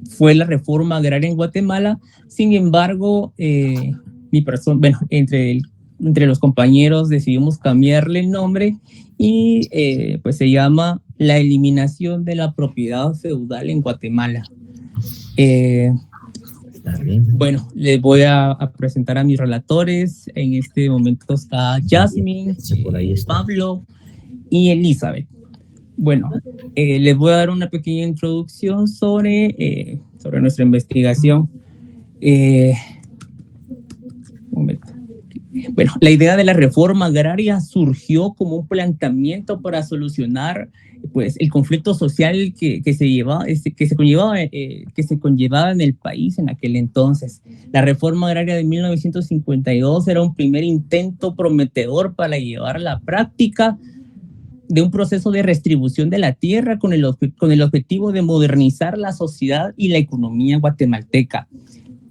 fue la reforma agraria en Guatemala. Sin embargo, entre los compañeros decidimos cambiarle el nombre y pues se llama la eliminación de la propiedad feudal en Guatemala. Bueno, les voy a presentar a mis relatores. En este momento está Jasmine, Pablo y Elizabeth. Bueno, les voy a dar una pequeña introducción sobre nuestra investigación. Un momento. Bueno, la idea de la reforma agraria surgió como un planteamiento para solucionar pues, el conflicto social que se conllevaba en el país en aquel entonces. La reforma agraria de 1952 era un primer intento prometedor para llevar a la práctica de un proceso de redistribución de la tierra con el objetivo de modernizar la sociedad y la economía guatemalteca.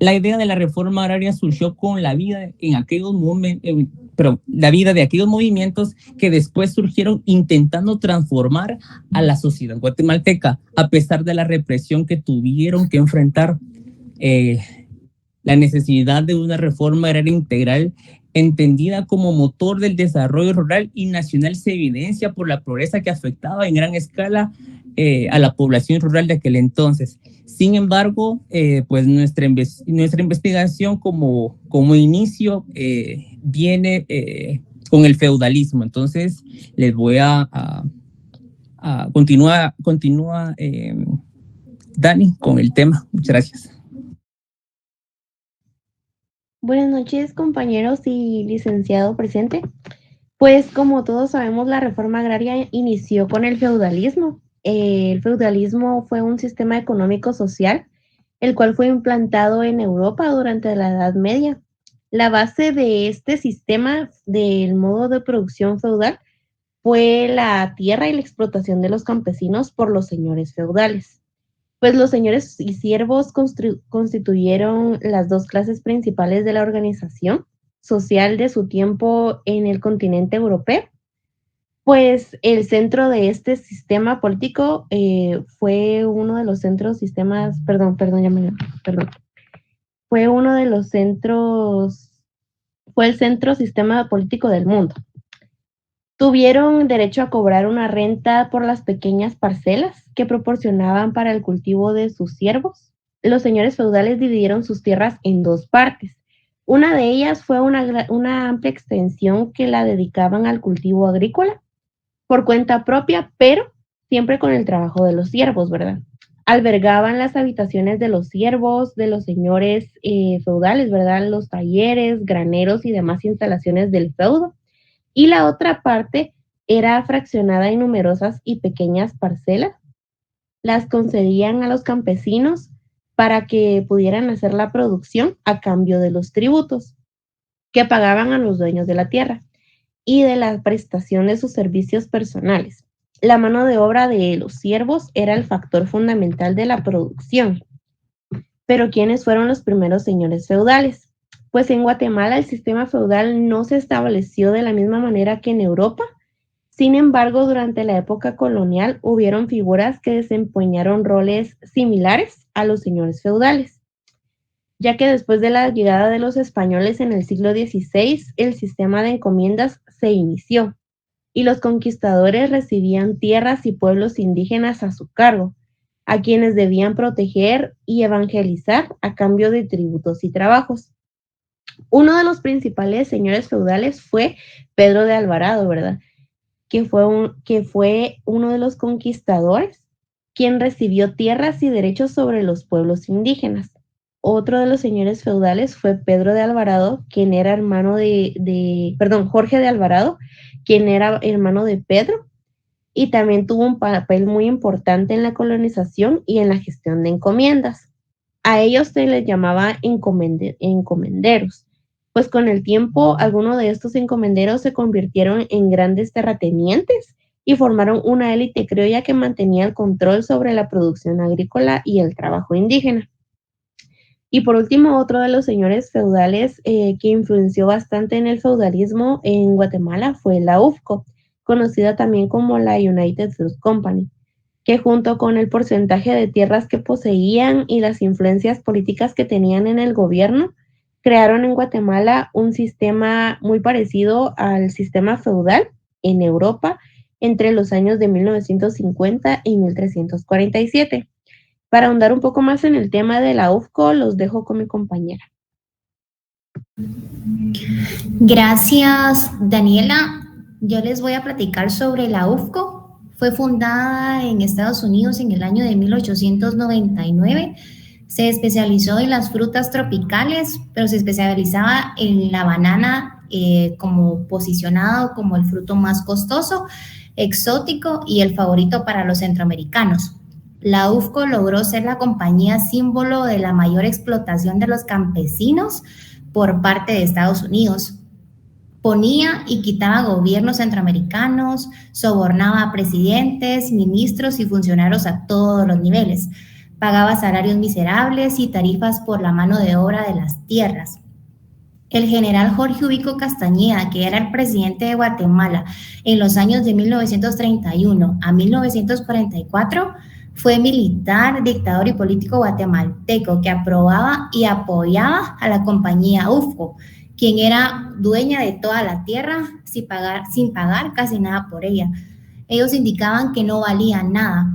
La idea de la reforma agraria surgió con la vida de aquellos movimientos que después surgieron intentando transformar a la sociedad guatemalteca, a pesar de la represión que tuvieron que enfrentar. La necesidad de una reforma agraria integral entendida como motor del desarrollo rural y nacional se evidencia por la pobreza que afectaba en gran escala a la población rural de aquel entonces. Sin embargo, pues nuestra investigación como inicio viene con el feudalismo. Entonces, les voy a continúa Dani con el tema. Muchas gracias. Buenas noches, compañeros y licenciado presente. Pues como todos sabemos, la reforma agraria inició con el feudalismo. El feudalismo fue un sistema económico social, el cual fue implantado en Europa durante la Edad Media. La base de este sistema del modo de producción feudal fue la tierra y la explotación de los campesinos por los señores feudales. Pues los señores y siervos constituyeron las dos clases principales de la organización social de su tiempo en el continente europeo. Pues el centro de este sistema político fue uno de los centros sistemas, fue uno de los centros, fue el centro sistema político del mundo. Tuvieron derecho a cobrar una renta por las pequeñas parcelas que proporcionaban para el cultivo de sus siervos. Los señores feudales dividieron sus tierras en dos partes. Una de ellas fue una amplia extensión que la dedicaban al cultivo agrícola por cuenta propia, pero siempre con el trabajo de los siervos, ¿verdad? Albergaban las habitaciones de los siervos, de los señores feudales, ¿verdad? Los talleres, graneros y demás instalaciones del feudo. Y la otra parte era fraccionada en numerosas y pequeñas parcelas. Las concedían a los campesinos para que pudieran hacer la producción a cambio de los tributos que pagaban a los dueños de la tierra y de la prestación de sus servicios personales. La mano de obra de los siervos era el factor fundamental de la producción. Pero ¿quiénes fueron los primeros señores feudales? Pues en Guatemala el sistema feudal no se estableció de la misma manera que en Europa. Sin embargo, durante la época colonial hubieron figuras que desempeñaron roles similares a los señores feudales, ya que después de la llegada de los españoles en el siglo XVI, el sistema de encomiendas se inició y los conquistadores recibían tierras y pueblos indígenas a su cargo, a quienes debían proteger y evangelizar a cambio de tributos y trabajos. Uno de los principales señores feudales fue Pedro de Alvarado, ¿verdad? Que fue uno de los conquistadores, quien recibió tierras y derechos sobre los pueblos indígenas. Otro de los señores feudales fue Pedro de Alvarado, quien era hermano Jorge de Alvarado, quien era hermano de Pedro, y también tuvo un papel muy importante en la colonización y en la gestión de encomiendas. A ellos se les llamaba encomenderos, pues con el tiempo algunos de estos encomenderos se convirtieron en grandes terratenientes y formaron una élite criolla que mantenía el control sobre la producción agrícola y el trabajo indígena. Y por último, otro de los señores feudales que influenció bastante en el feudalismo en Guatemala fue la UFCO, conocida también como la United Fruit Company, que junto con el porcentaje de tierras que poseían y las influencias políticas que tenían en el gobierno, crearon en Guatemala un sistema muy parecido al sistema feudal en Europa entre los años de 1950 y 1347. Para ahondar un poco más en el tema de la UFCO, los dejo con mi compañera. Gracias, Daniela. Yo les voy a platicar sobre la UFCO. Fue fundada en Estados Unidos en el año de 1899. Se especializó en las frutas tropicales, pero se especializaba en la banana como posicionado como el fruto más costoso, exótico y el favorito para los centroamericanos. La UFCO logró ser la compañía símbolo de la mayor explotación de los campesinos por parte de Estados Unidos. Ponía y quitaba gobiernos centroamericanos, sobornaba a presidentes, ministros y funcionarios a todos los niveles. Pagaba salarios miserables y tarifas por la mano de obra de las tierras. El general Jorge Ubico Castañeda, que era el presidente de Guatemala en los años de 1931 a 1944, fue militar, dictador y político guatemalteco que aprobaba y apoyaba a la compañía UFCO, quien era dueña de toda la tierra sin pagar casi nada por ella. Ellos indicaban que no valía nada.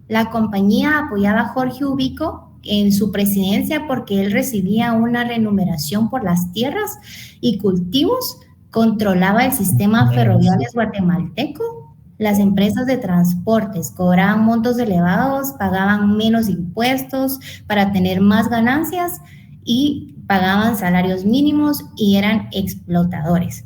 La compañía apoyaba a Jorge Ubico en su presidencia porque él recibía una remuneración por las tierras y cultivos, controlaba el sistema ferroviario guatemalteco, las empresas de transportes cobraban montos elevados, pagaban menos impuestos para tener más ganancias y pagaban salarios mínimos y eran explotadores.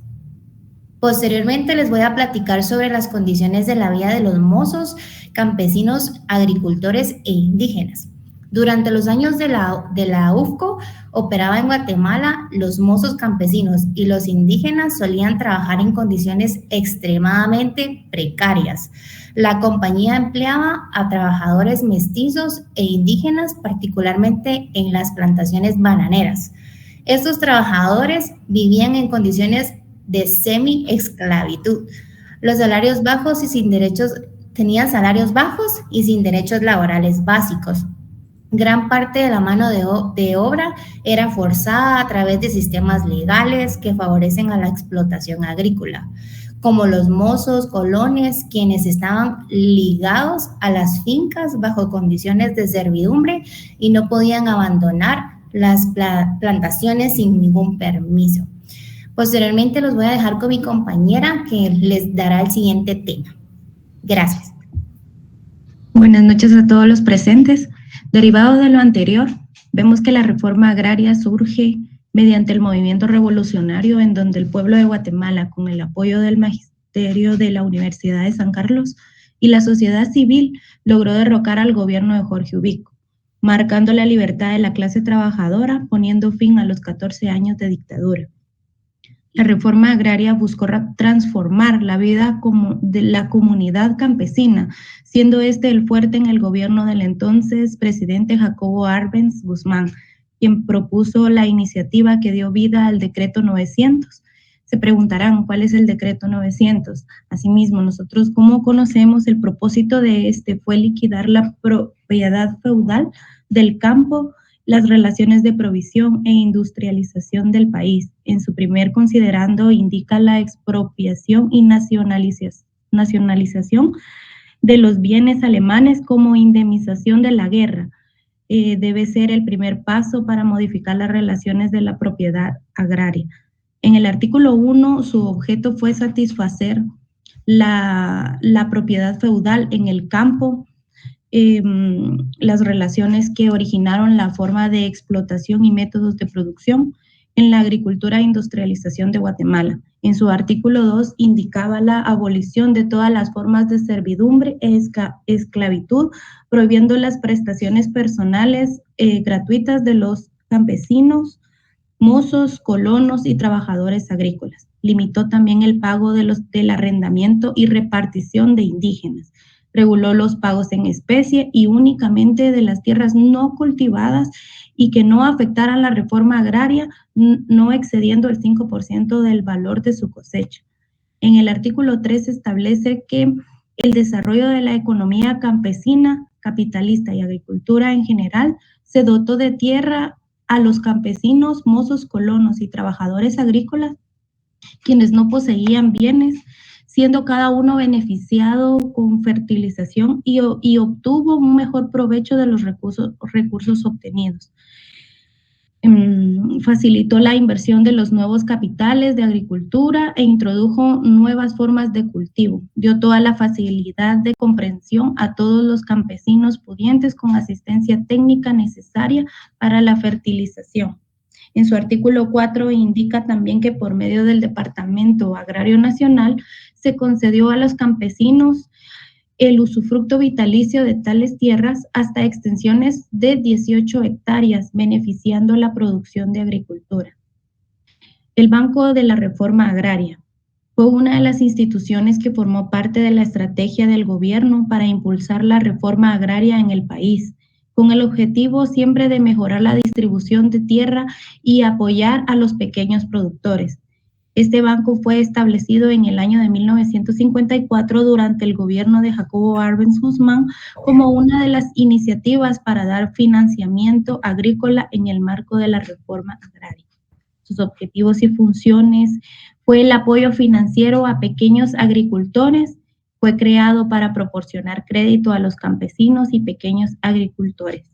Posteriormente les voy a platicar sobre las condiciones de la vida de los mozos, campesinos, agricultores e indígenas. Durante los años de la UFCO operaba en Guatemala, los mozos campesinos y los indígenas solían trabajar en condiciones extremadamente precarias. La compañía empleaba a trabajadores mestizos e indígenas, particularmente en las plantaciones bananeras. Estos trabajadores vivían en condiciones de semi-esclavitud. Los salarios bajos y sin derechos, tenían salarios bajos y sin derechos laborales básicos. Gran parte de la mano de obra era forzada a través de sistemas legales que favorecen a la explotación agrícola, como los mozos, colones, quienes estaban ligados a las fincas bajo condiciones de servidumbre y no podían abandonar las plantaciones sin ningún permiso. Posteriormente los voy a dejar con mi compañera que les dará el siguiente tema. Gracias. Buenas noches a todos los presentes. Derivado de lo anterior, vemos que la reforma agraria surge mediante el movimiento revolucionario en donde el pueblo de Guatemala, con el apoyo del magisterio de la Universidad de San Carlos y la sociedad civil, logró derrocar al gobierno de Jorge Ubico, marcando la libertad de la clase trabajadora, poniendo fin a los 14 años de dictadura. La reforma agraria buscó transformar la vida de la comunidad campesina, siendo este el fuerte en el gobierno del entonces presidente Jacobo Arbenz Guzmán, quien propuso la iniciativa que dio vida al decreto 900. Se preguntarán, ¿cuál es el decreto 900? Asimismo, nosotros, ¿cómo conocemos? El propósito de este fue liquidar la propiedad feudal del campo, las relaciones de provisión e industrialización del país. En su primer considerando indica la expropiación y nacionalización de los bienes alemanes como indemnización de la guerra. Debe ser el primer paso para modificar las relaciones de la propiedad agraria. En el artículo 1, su objeto fue satisfacer la propiedad feudal en el campo, las relaciones que originaron la forma de explotación y métodos de producción en la agricultura e industrialización de Guatemala. En su artículo 2 indicaba la abolición de todas las formas de servidumbre e esclavitud, prohibiendo las prestaciones personales gratuitas de los campesinos, mozos, colonos y trabajadores agrícolas. Limitó también el pago del arrendamiento y repartición de indígenas. Reguló los pagos en especie y únicamente de las tierras no cultivadas y que no afectaran la reforma agraria, no excediendo el 5% del valor de su cosecha. En el artículo 3 establece que el desarrollo de la economía campesina, capitalista y agricultura en general, se dotó de tierra a los campesinos, mozos, colonos y trabajadores agrícolas, quienes no poseían bienes, siendo cada uno beneficiado con fertilización y obtuvo un mejor provecho de los recursos obtenidos. Facilitó la inversión de los nuevos capitales de agricultura e introdujo nuevas formas de cultivo. Dio toda la facilidad de comprensión a todos los campesinos pudientes con asistencia técnica necesaria para la fertilización. En su artículo 4 indica también que por medio del Departamento Agrario Nacional se concedió a los campesinos el usufructo vitalicio de tales tierras hasta extensiones de 18 hectáreas, beneficiando la producción de agricultura. El Banco de la Reforma Agraria fue una de las instituciones que formó parte de la estrategia del gobierno para impulsar la reforma agraria en el país, con el objetivo siempre de mejorar la distribución de tierra y apoyar a los pequeños productores. Este banco fue establecido en el año de 1954 durante el gobierno de Jacobo Arbenz Guzmán como una de las iniciativas para dar financiamiento agrícola en el marco de la reforma agraria. Sus objetivos y funciones fue el apoyo financiero a pequeños agricultores. Fue creado para proporcionar crédito a los campesinos y pequeños agricultores.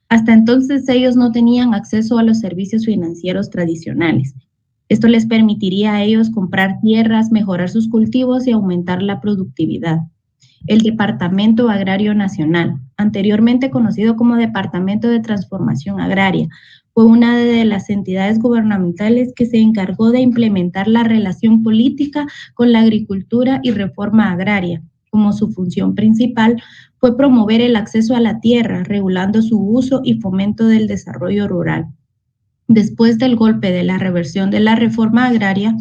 Hasta entonces ellos no tenían acceso a los servicios financieros tradicionales. Esto les permitiría a ellos comprar tierras, mejorar sus cultivos y aumentar la productividad. El Departamento Agrario Nacional, anteriormente conocido como Departamento de Transformación Agraria, fue una de las entidades gubernamentales que se encargó de implementar la relación política con la agricultura y reforma agraria. Como su función principal fue promover el acceso a la tierra, regulando su uso y fomento del desarrollo rural. Después del golpe de la reversión de la reforma agraria,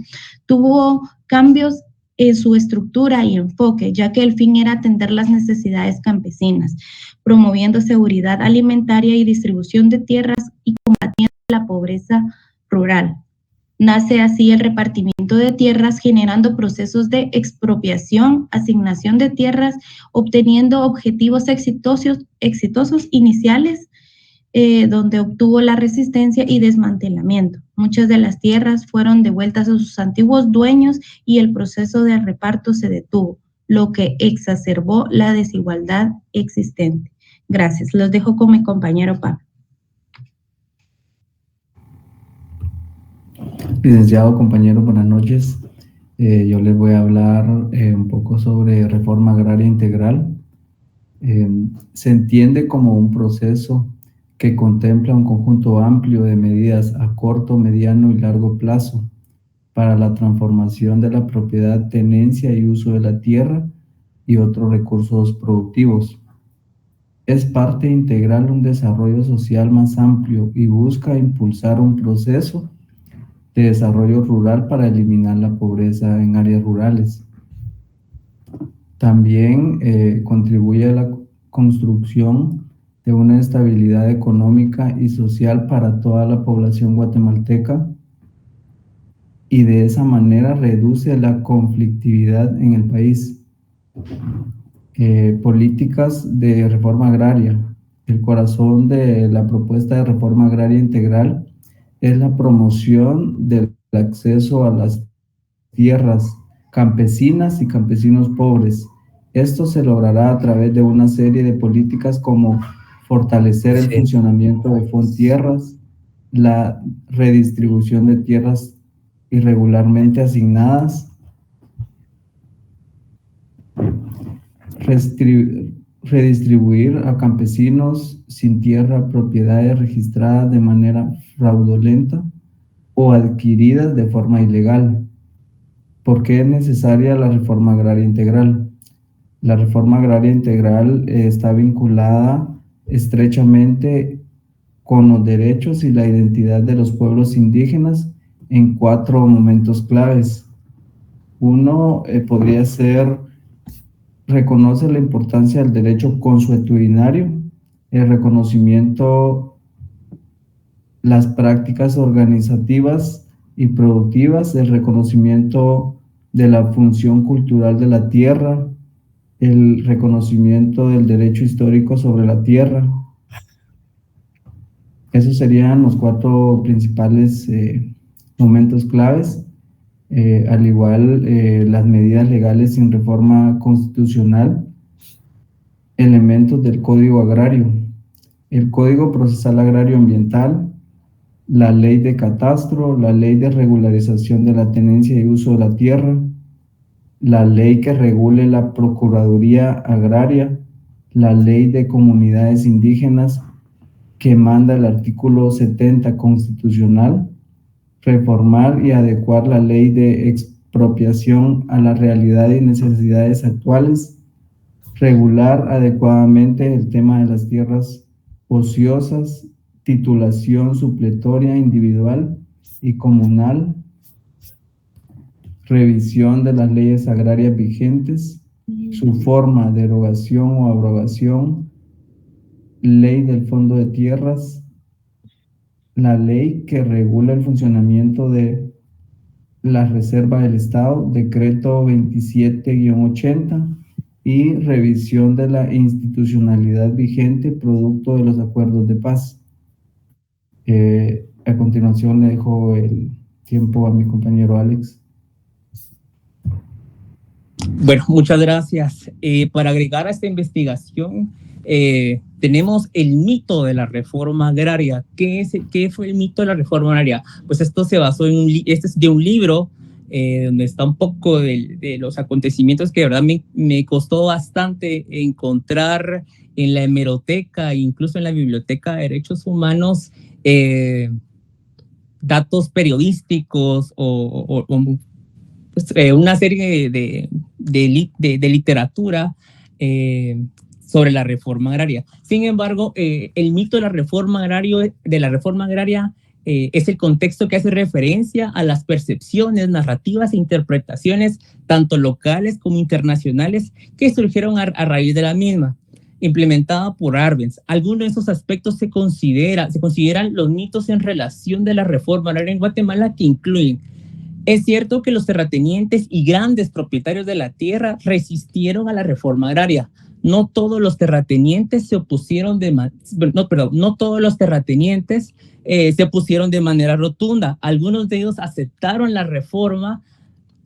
tuvo cambios en su estructura y enfoque, ya que el fin era atender las necesidades campesinas, promoviendo seguridad alimentaria y distribución de tierras y combatiendo la pobreza rural. Nace así el repartimiento de tierras, generando procesos de expropiación, asignación de tierras, obteniendo objetivos exitosos iniciales, donde obtuvo la resistencia y desmantelamiento. Muchas de las tierras fueron devueltas a sus antiguos dueños y el proceso de reparto se detuvo, lo que exacerbó la desigualdad existente. Gracias. Los dejo con mi compañero Pablo. Licenciado, compañero, buenas noches. Yo les voy a hablar un poco sobre reforma agraria integral. Se entiende como un proceso que contempla un conjunto amplio de medidas a corto, mediano y largo plazo para la transformación de la propiedad, tenencia y uso de la tierra y otros recursos productivos. Es parte integral de un desarrollo social más amplio y busca impulsar un proceso de desarrollo rural para eliminar la pobreza en áreas rurales. También contribuye a la construcción de una estabilidad económica y social para toda la población guatemalteca y de esa manera reduce la conflictividad en el país. Políticas de reforma agraria. El corazón de la propuesta de reforma agraria integral es la promoción del acceso a las tierras campesinas y campesinos pobres. Esto se logrará a través de una serie de políticas como fortalecer el funcionamiento de Fontierras, la redistribución de tierras irregularmente asignadas, redistribuir a campesinos sin tierra propiedades registradas de manera fraudulenta o adquiridas de forma ilegal. ¿Por qué es necesaria la reforma agraria integral? La reforma agraria integral está vinculada estrechamente con los derechos y la identidad de los pueblos indígenas en 4 momentos claves. Uno podría ser: reconoce la importancia del derecho consuetudinario, el reconocimiento, las prácticas organizativas y productivas, el reconocimiento de la función cultural de la tierra, el reconocimiento del derecho histórico sobre la tierra. Esos serían los 4 principales momentos claves. Al igual, las medidas legales sin reforma constitucional, elementos del Código Agrario, el Código Procesal Agrario Ambiental, la Ley de Catastro, la Ley de Regularización de la Tenencia y Uso de la Tierra, la ley que regule la Procuraduría Agraria, la Ley de Comunidades Indígenas, que manda el artículo 70 constitucional, reformar y adecuar la ley de expropiación a la realidad y necesidades actuales, regular adecuadamente el tema de las tierras ociosas, titulación supletoria individual y comunal, revisión de las leyes agrarias vigentes, su forma, derogación o abrogación, ley del Fondo de Tierras, la ley que regula el funcionamiento de la Reserva del Estado, decreto 27-80, y revisión de la institucionalidad vigente producto de los acuerdos de paz. A continuación le dejo el tiempo a mi compañero Alex. Bueno, muchas gracias. Para agregar a esta investigación, tenemos el mito de la reforma agraria. ¿Qué fue el mito de la reforma agraria? Pues esto se basó este es de un libro donde está un poco de los acontecimientos que de verdad me costó bastante encontrar en la hemeroteca e incluso en la Biblioteca de Derechos Humanos, datos periodísticos o pues, una serie de literatura sobre la reforma agraria. Sin embargo, el mito de la reforma agraria es el contexto que hace referencia a las percepciones, narrativas e interpretaciones, tanto locales como internacionales, que surgieron a raíz de la misma, implementada por Arbenz. Algunos de esos aspectos se consideran los mitos en relación de la reforma agraria en Guatemala, que incluyen: es cierto que los terratenientes y grandes propietarios de la tierra resistieron a la reforma agraria. No todos los terratenientes se opusieron no todos los terratenientes se opusieron de manera rotunda. Algunos de ellos aceptaron la reforma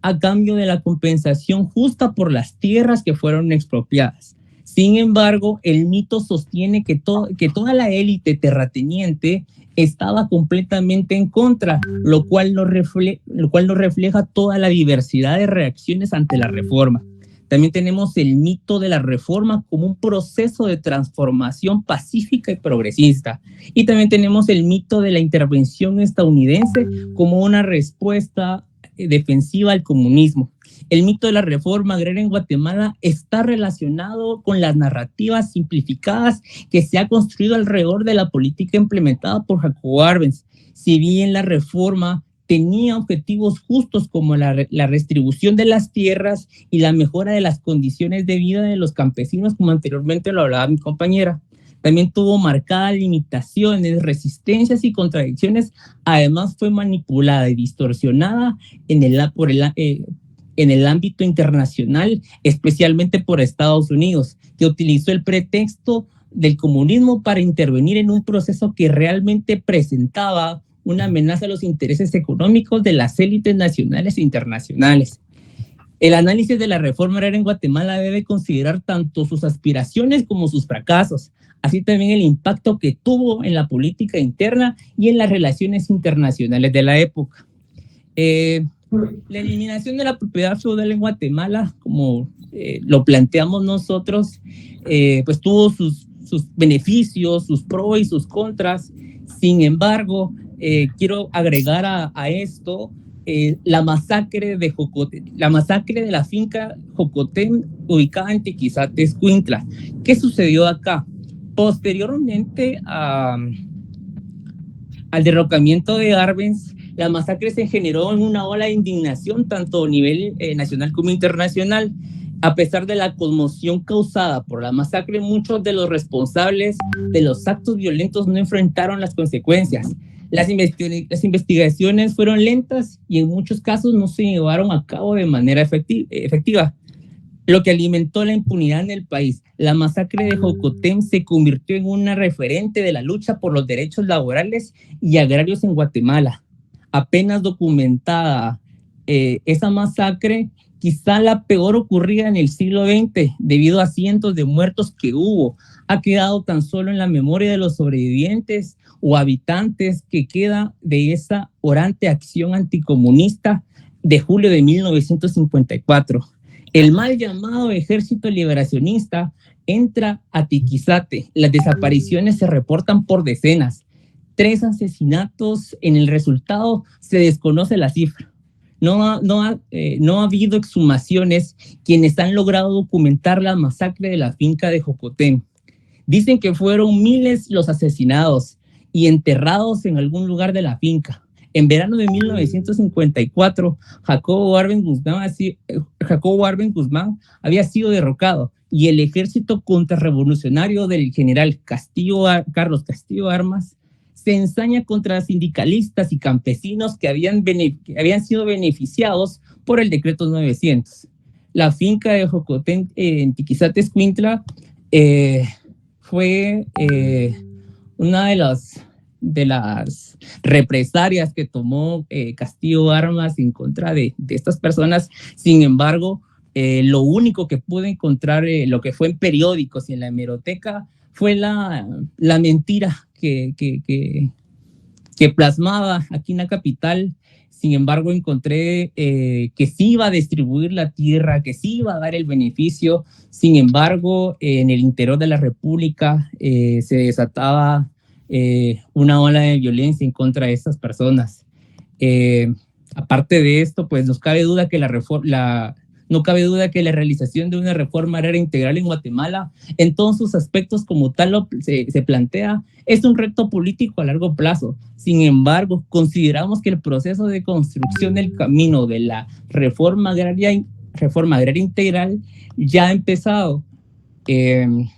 a cambio de la compensación justa por las tierras que fueron expropiadas. Sin embargo, el mito sostiene que toda la élite terrateniente estaba completamente en contra, lo cual no refleja toda la diversidad de reacciones ante la reforma. También tenemos el mito de la reforma como un proceso de transformación pacífica y progresista. Y también tenemos el mito de la intervención estadounidense como una respuesta defensiva al comunismo. El mito de la reforma agraria en Guatemala está relacionado con las narrativas simplificadas que se ha construido alrededor de la política implementada por Jacobo Arbenz. Si bien la reforma tenía objetivos justos como la redistribución de las tierras y la mejora de las condiciones de vida de los campesinos, como anteriormente lo hablaba mi compañera, también tuvo marcadas limitaciones, resistencias y contradicciones. Además, fue manipulada y distorsionada en el ámbito internacional, especialmente por Estados Unidos, que utilizó el pretexto del comunismo para intervenir en un proceso que realmente presentaba una amenaza a los intereses económicos de las élites nacionales e internacionales. El análisis de la reforma agraria en Guatemala debe considerar tanto sus aspiraciones como sus fracasos, así también el impacto que tuvo en la política interna y en las relaciones internacionales de la época. La eliminación de la propiedad feudal en Guatemala, como lo planteamos nosotros, pues tuvo sus beneficios, sus pros y sus contras. Sin embargo, quiero agregar a esto la masacre de la finca Jocotén, ubicada en Tiquizate, Escuintla. ¿Qué sucedió acá? Posteriormente al derrocamiento de Arbenz, la masacre se generó en una ola de indignación tanto a nivel nacional como internacional. A pesar de la conmoción causada por la masacre, muchos de los responsables de los actos violentos no enfrentaron las consecuencias. Las investigaciones fueron lentas y en muchos casos no se llevaron a cabo de manera efectiva. lo que alimentó la impunidad en el país. La masacre de Jocotén se convirtió en una referente de la lucha por los derechos laborales y agrarios en Guatemala. Apenas documentada esa masacre, quizá la peor ocurrida en el siglo XX, debido a cientos de muertos que hubo, ha quedado tan solo en la memoria de los sobrevivientes o habitantes que queda de esa orante acción anticomunista de julio de 1954. El mal llamado Ejército Liberacionista entra a Tiquizate. Las desapariciones se reportan por decenas. 3 asesinatos. En el resultado se desconoce la cifra. No ha habido exhumaciones quienes han logrado documentar la masacre de la finca de Jocotén. Dicen que fueron miles los asesinados y enterrados en algún lugar de la finca. En verano de 1954, Jacobo Arben Guzmán había sido derrocado y el ejército contrarrevolucionario del general Carlos Castillo Armas se ensaña contra sindicalistas y campesinos que habían sido beneficiados por el decreto 900. La finca de Jocotén en Tiquizate, Escuintla, fue una de las represalias que tomó Castillo Armas en contra de estas personas. Sin embargo, lo único que pude encontrar, lo que fue en periódicos y en la hemeroteca, fue la mentira que plasmaba aquí en la capital. Sin embargo, encontré que sí iba a distribuir la tierra, que sí iba a dar el beneficio. Sin embargo, en el interior de la República se desataba una ola de violencia en contra de estas personas. Aparte de esto, pues no cabe duda que la realización de una reforma agraria integral en Guatemala, en todos sus aspectos como tal se plantea, es un reto político a largo plazo. Sin embargo, consideramos que el proceso de construcción del camino de la reforma agraria integral ya ha empezado. En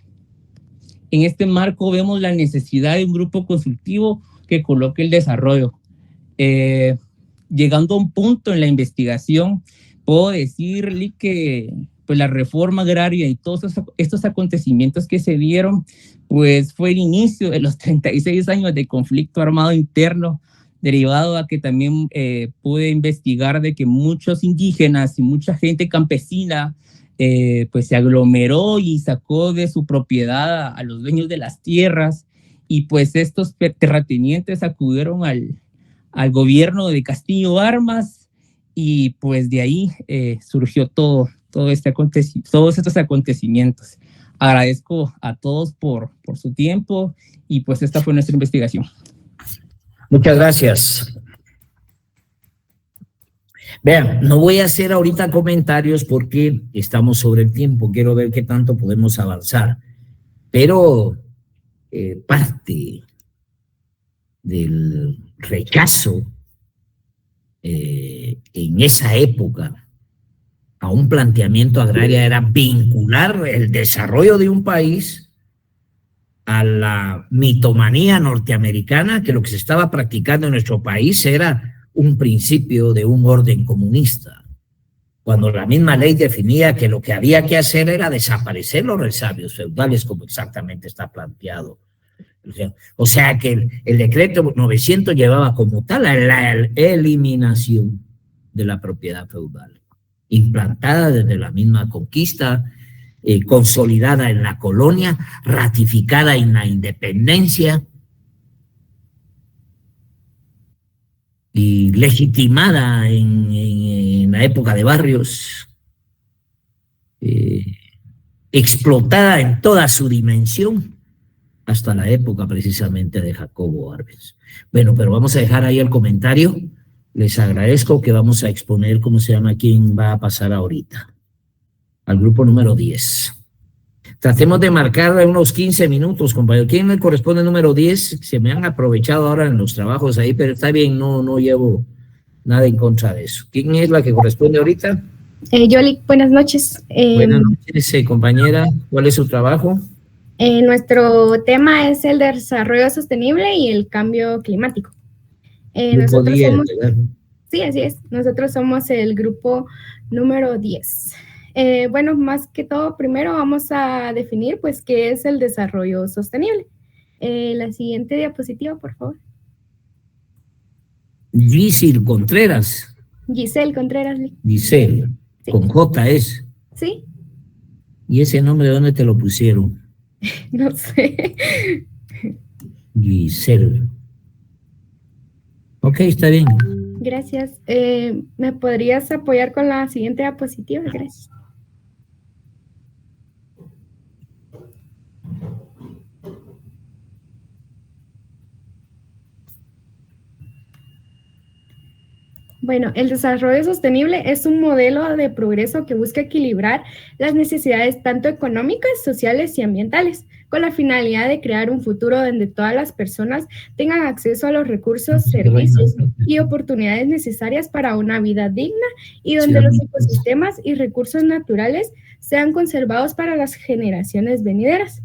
este marco vemos la necesidad de un grupo consultivo que coloque el desarrollo. Llegando a un punto en la investigación, puedo decirle que pues, la reforma agraria y todos estos acontecimientos que se dieron, pues fue el inicio de los 36 años de conflicto armado interno, derivado a que también pude investigar de que muchos indígenas y mucha gente campesina pues se aglomeró y sacó de su propiedad a los dueños de las tierras, y pues estos terratenientes acudieron al gobierno de Castillo Armas, y pues de ahí surgió todos estos acontecimientos. Agradezco a todos por su tiempo, y pues esta fue nuestra investigación. Muchas gracias. Vean, no voy a hacer ahorita comentarios porque estamos sobre el tiempo, quiero ver qué tanto podemos avanzar, pero parte del rechazo en esa época a un planteamiento agrario era vincular el desarrollo de un país a la mitomanía norteamericana, que lo que se estaba practicando en nuestro país era un principio de un orden comunista, cuando la misma ley definía que lo que había que hacer era desaparecer los resabios feudales, como exactamente está planteado. O sea que el decreto 900 llevaba como tal a la eliminación de la propiedad feudal, implantada desde la misma conquista, consolidada en la colonia, ratificada en la independencia y legitimada en la época de Barrios, explotada en toda su dimensión hasta la época precisamente de Jacobo Arbenz. Bueno, pero vamos a dejar ahí el comentario. Les agradezco que vamos a exponer, ¿cómo se llama? ¿Quién va a pasar ahorita? Al grupo número 10. Tratemos de marcar unos 15 minutos, compañero. ¿Quién me corresponde al número 10? Se me han aprovechado ahora en los trabajos ahí, pero está bien, no llevo nada en contra de eso. ¿Quién es la que corresponde ahorita? Yoli, buenas noches. Buenas noches, compañera. ¿Cuál es su trabajo? Nuestro tema es el desarrollo sostenible y el cambio climático. Nosotros 10, somos, ¿verdad? sí, así es. Nosotros somos el grupo número 10. Bueno, más que todo, primero vamos a definir pues qué es el desarrollo sostenible. La siguiente diapositiva, por favor. Giselle Contreras. Giselle Contreras. Giselle, sí. Con J es. Sí. ¿Y ese nombre dónde te lo pusieron? No sé. Giselle. Ok, está bien. Gracias. ¿Me podrías apoyar con la siguiente diapositiva? Gracias. Bueno, el desarrollo sostenible es un modelo de progreso que busca equilibrar las necesidades tanto económicas, sociales y ambientales, con la finalidad de crear un futuro donde todas las personas tengan acceso a los recursos, servicios y oportunidades necesarias para una vida digna y donde los ecosistemas y recursos naturales sean conservados para las generaciones venideras.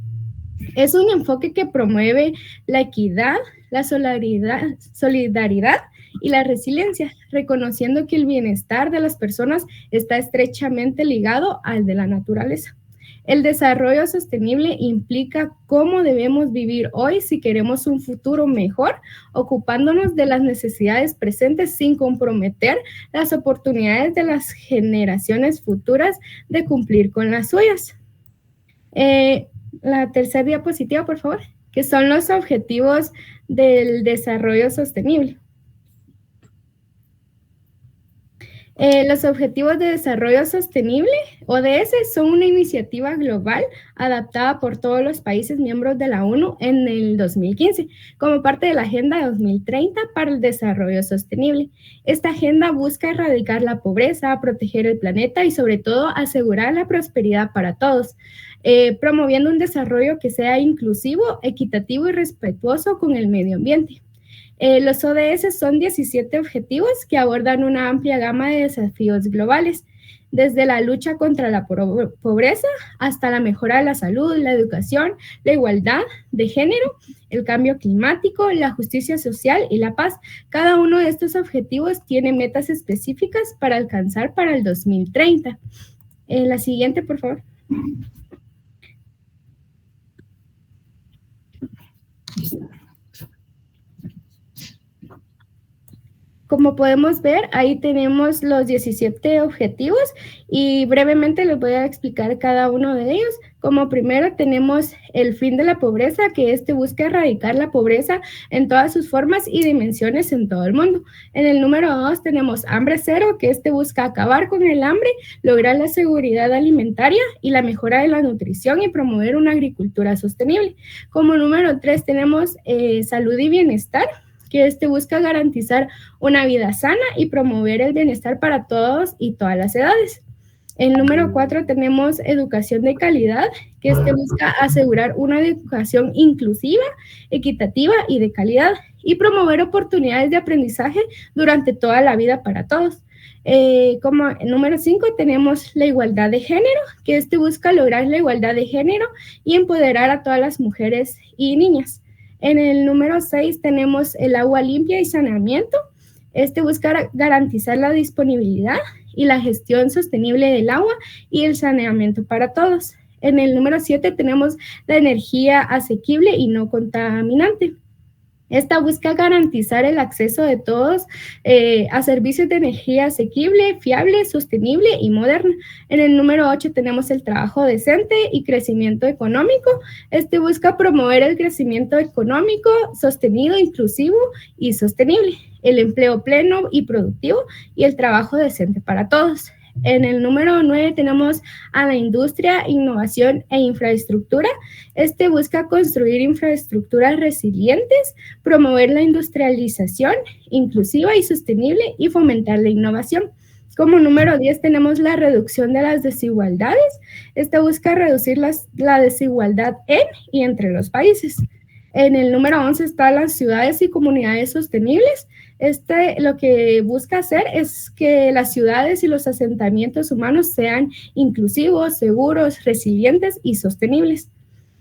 Es un enfoque que promueve la equidad, la solidaridad y la resiliencia, reconociendo que el bienestar de las personas está estrechamente ligado al de la naturaleza. El desarrollo sostenible implica cómo debemos vivir hoy si queremos un futuro mejor, ocupándonos de las necesidades presentes sin comprometer las oportunidades de las generaciones futuras de cumplir con las suyas. La tercera diapositiva, por favor, que son los objetivos del desarrollo sostenible. Los Objetivos de Desarrollo Sostenible, ODS, son una iniciativa global adaptada por todos los países miembros de la ONU en el 2015, como parte de la Agenda 2030 para el Desarrollo Sostenible. Esta agenda busca erradicar la pobreza, proteger el planeta y, sobre todo, asegurar la prosperidad para todos, promoviendo un desarrollo que sea inclusivo, equitativo y respetuoso con el medio ambiente. Los ODS son 17 objetivos que abordan una amplia gama de desafíos globales, desde la lucha contra la pobreza hasta la mejora de la salud, la educación, la igualdad de género, el cambio climático, la justicia social y la paz. Cada uno de estos objetivos tiene metas específicas para alcanzar para el 2030. La siguiente, por favor. Como podemos ver, ahí tenemos los 17 objetivos y brevemente les voy a explicar cada uno de ellos. Como primero tenemos el fin de la pobreza, que busca erradicar la pobreza en todas sus formas y dimensiones en todo el mundo. En el número 2 tenemos hambre cero, que busca acabar con el hambre, lograr la seguridad alimentaria y la mejora de la nutrición y promover una agricultura sostenible. Como número 3 tenemos salud y bienestar, que busca garantizar una vida sana y promover el bienestar para todos y todas las edades. En número 4 tenemos educación de calidad, que busca asegurar una educación inclusiva, equitativa y de calidad y promover oportunidades de aprendizaje durante toda la vida para todos. Como número 5 tenemos la igualdad de género, que busca lograr la igualdad de género y empoderar a todas las mujeres y niñas. En el número 6 tenemos el agua limpia y saneamiento. Busca garantizar la disponibilidad y la gestión sostenible del agua y el saneamiento para todos. En el número 7 tenemos la energía asequible y no contaminante. Busca garantizar el acceso de todos a servicios de energía asequible, fiable, sostenible y moderna. En el número 8 tenemos el trabajo decente y crecimiento económico. Busca promover el crecimiento económico sostenido, inclusivo y sostenible, el empleo pleno y productivo y el trabajo decente para todos. En el número 9 tenemos a la industria, innovación e infraestructura. Busca construir infraestructuras resilientes, promover la industrialización inclusiva y sostenible y fomentar la innovación. Como número 10 tenemos la reducción de las desigualdades. Busca reducir la desigualdad en y entre los países. En el número 11 están las ciudades y comunidades sostenibles. Lo que busca hacer es que las ciudades y los asentamientos humanos sean inclusivos, seguros, resilientes y sostenibles.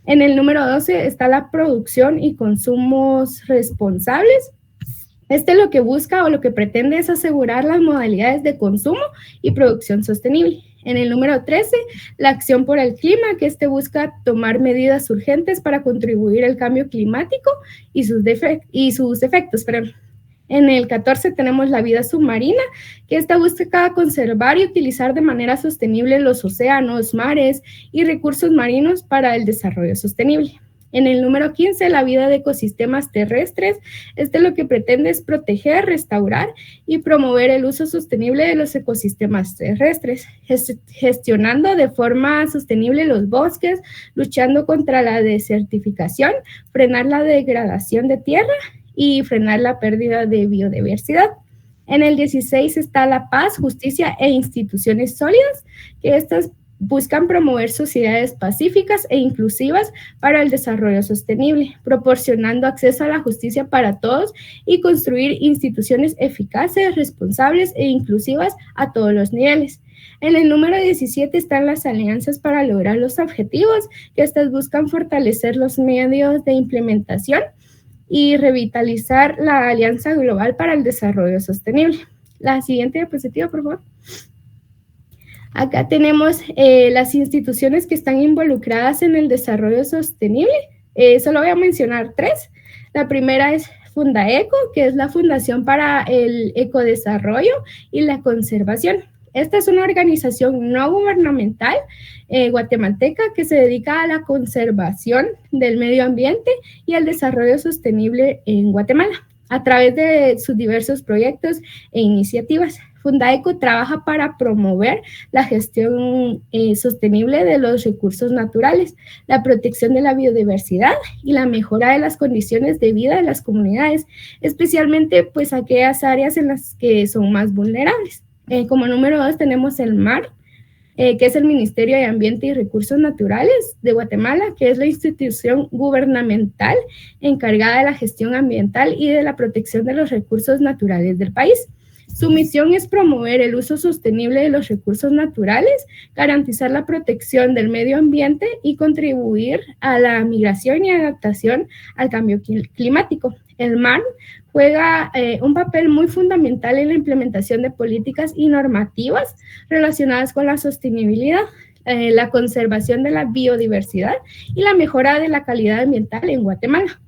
En el número 12 está la producción y consumos responsables. Lo que busca o lo que pretende es asegurar las modalidades de consumo y producción sostenible. En el número 13, la acción por el clima, que busca tomar medidas urgentes para contribuir al cambio climático y sus efectos. En el 14 tenemos la vida submarina, que busca conservar y utilizar de manera sostenible los océanos, mares y recursos marinos para el desarrollo sostenible. En el número 15, la vida de ecosistemas terrestres. Lo que pretende es proteger, restaurar y promover el uso sostenible de los ecosistemas terrestres, gestionando de forma sostenible los bosques, luchando contra la desertificación, frenar la degradación de tierra y frenar la pérdida de biodiversidad. En el 16 está la paz, justicia e instituciones sólidas, que buscan promover sociedades pacíficas e inclusivas para el desarrollo sostenible, proporcionando acceso a la justicia para todos y construir instituciones eficaces, responsables e inclusivas a todos los niveles. En el número 17 están las alianzas para lograr los objetivos, que buscan fortalecer los medios de implementación y revitalizar la Alianza Global para el Desarrollo Sostenible. La siguiente diapositiva, por favor. Acá tenemos las instituciones que están involucradas en el desarrollo sostenible. Solo voy a mencionar 3. La primera es Fundaeco, que es la Fundación para el Ecodesarrollo y la Conservación. Esta es una organización no gubernamental guatemalteca que se dedica a la conservación del medio ambiente y al desarrollo sostenible en Guatemala, a través de sus diversos proyectos e iniciativas. Fundaeco trabaja para promover la gestión sostenible de los recursos naturales, la protección de la biodiversidad y la mejora de las condiciones de vida de las comunidades, especialmente pues aquellas áreas en las que son más vulnerables. Como número 2 tenemos el MAR, que es el Ministerio de Ambiente y Recursos Naturales de Guatemala, que es la institución gubernamental encargada de la gestión ambiental y de la protección de los recursos naturales del país. Su misión es promover el uso sostenible de los recursos naturales, garantizar la protección del medio ambiente y contribuir a la migración y adaptación al cambio climático. El MAR juega un papel muy fundamental en la implementación de políticas y normativas relacionadas con la sostenibilidad, la conservación de la biodiversidad y la mejora de la calidad ambiental en Guatemala.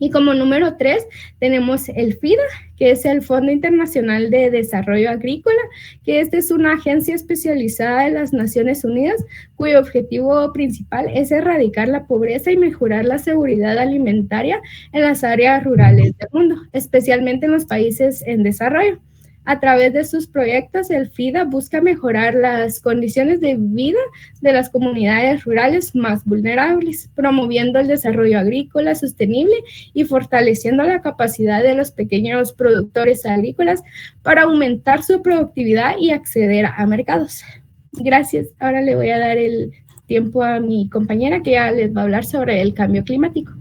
Y como número 3 tenemos el FIDA, que es el Fondo Internacional de Desarrollo Agrícola, que es una agencia especializada de las Naciones Unidas, cuyo objetivo principal es erradicar la pobreza y mejorar la seguridad alimentaria en las áreas rurales del mundo, especialmente en los países en desarrollo. A través de sus proyectos, el FIDA busca mejorar las condiciones de vida de las comunidades rurales más vulnerables, promoviendo el desarrollo agrícola sostenible y fortaleciendo la capacidad de los pequeños productores agrícolas para aumentar su productividad y acceder a mercados. Gracias. Ahora le voy a dar el tiempo a mi compañera, que ya les va a hablar sobre el cambio climático.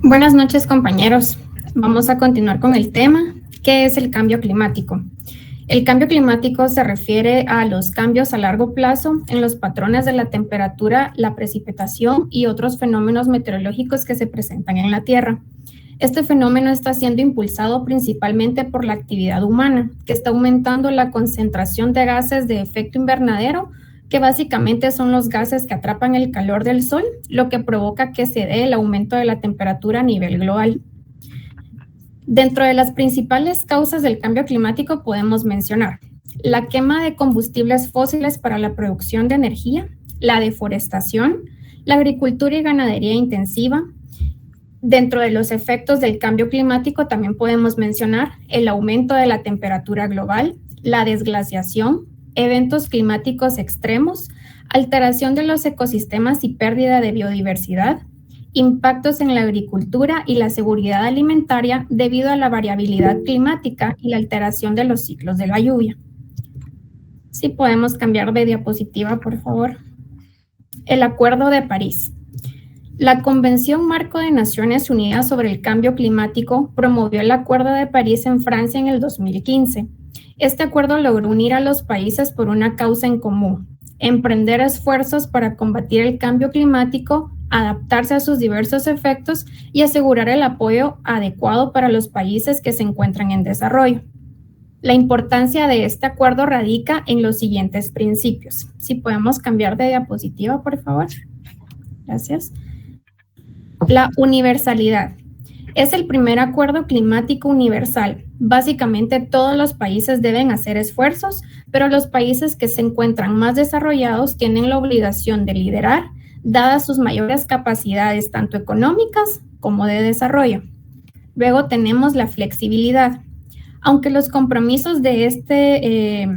Buenas noches, compañeros. Vamos a continuar con el tema, ¿qué es el cambio climático? El cambio climático se refiere a los cambios a largo plazo en los patrones de la temperatura, la precipitación y otros fenómenos meteorológicos que se presentan en la Tierra. Este fenómeno está siendo impulsado principalmente por la actividad humana, que está aumentando la concentración de gases de efecto invernadero, que básicamente son los gases que atrapan el calor del sol, lo que provoca que se dé el aumento de la temperatura a nivel global. Dentro de las principales causas del cambio climático podemos mencionar la quema de combustibles fósiles para la producción de energía, la deforestación, la agricultura y ganadería intensiva. Dentro de los efectos del cambio climático también podemos mencionar el aumento de la temperatura global, la desglaciación, eventos climáticos extremos, alteración de los ecosistemas y pérdida de biodiversidad, impactos en la agricultura y la seguridad alimentaria debido a la variabilidad climática y la alteración de los ciclos de la lluvia. Si podemos cambiar de diapositiva, por favor. El Acuerdo de París. La Convención Marco de Naciones Unidas sobre el Cambio Climático promovió el Acuerdo de París en Francia en el 2015. Este acuerdo logró unir a los países por una causa en común: emprender esfuerzos para combatir el cambio climático, adaptarse a sus diversos efectos y asegurar el apoyo adecuado para los países que se encuentran en desarrollo. La importancia de este acuerdo radica en los siguientes principios. Si podemos cambiar de diapositiva, por favor. Gracias. La universalidad. Es el primer acuerdo climático universal. Básicamente todos los países deben hacer esfuerzos, pero los países que se encuentran más desarrollados tienen la obligación de liderar, dadas sus mayores capacidades tanto económicas como de desarrollo. Luego tenemos la flexibilidad. Aunque los compromisos de este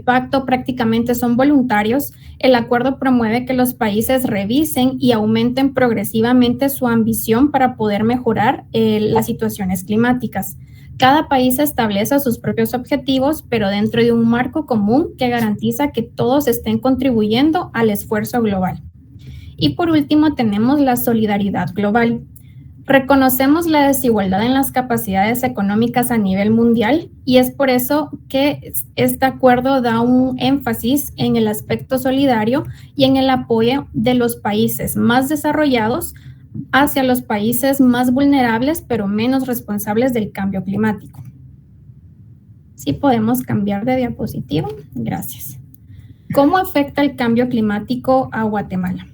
pacto prácticamente son voluntarios, el acuerdo promueve que los países revisen y aumenten progresivamente su ambición para poder mejorar las situaciones climáticas. Cada país establece sus propios objetivos, pero dentro de un marco común que garantiza que todos estén contribuyendo al esfuerzo global. Y por último tenemos la solidaridad global. Reconocemos la desigualdad en las capacidades económicas a nivel mundial y es por eso que este acuerdo da un énfasis en el aspecto solidario y en el apoyo de los países más desarrollados hacia los países más vulnerables pero menos responsables del cambio climático. Sí, podemos cambiar de diapositiva. Gracias. ¿Cómo afecta el cambio climático a Guatemala?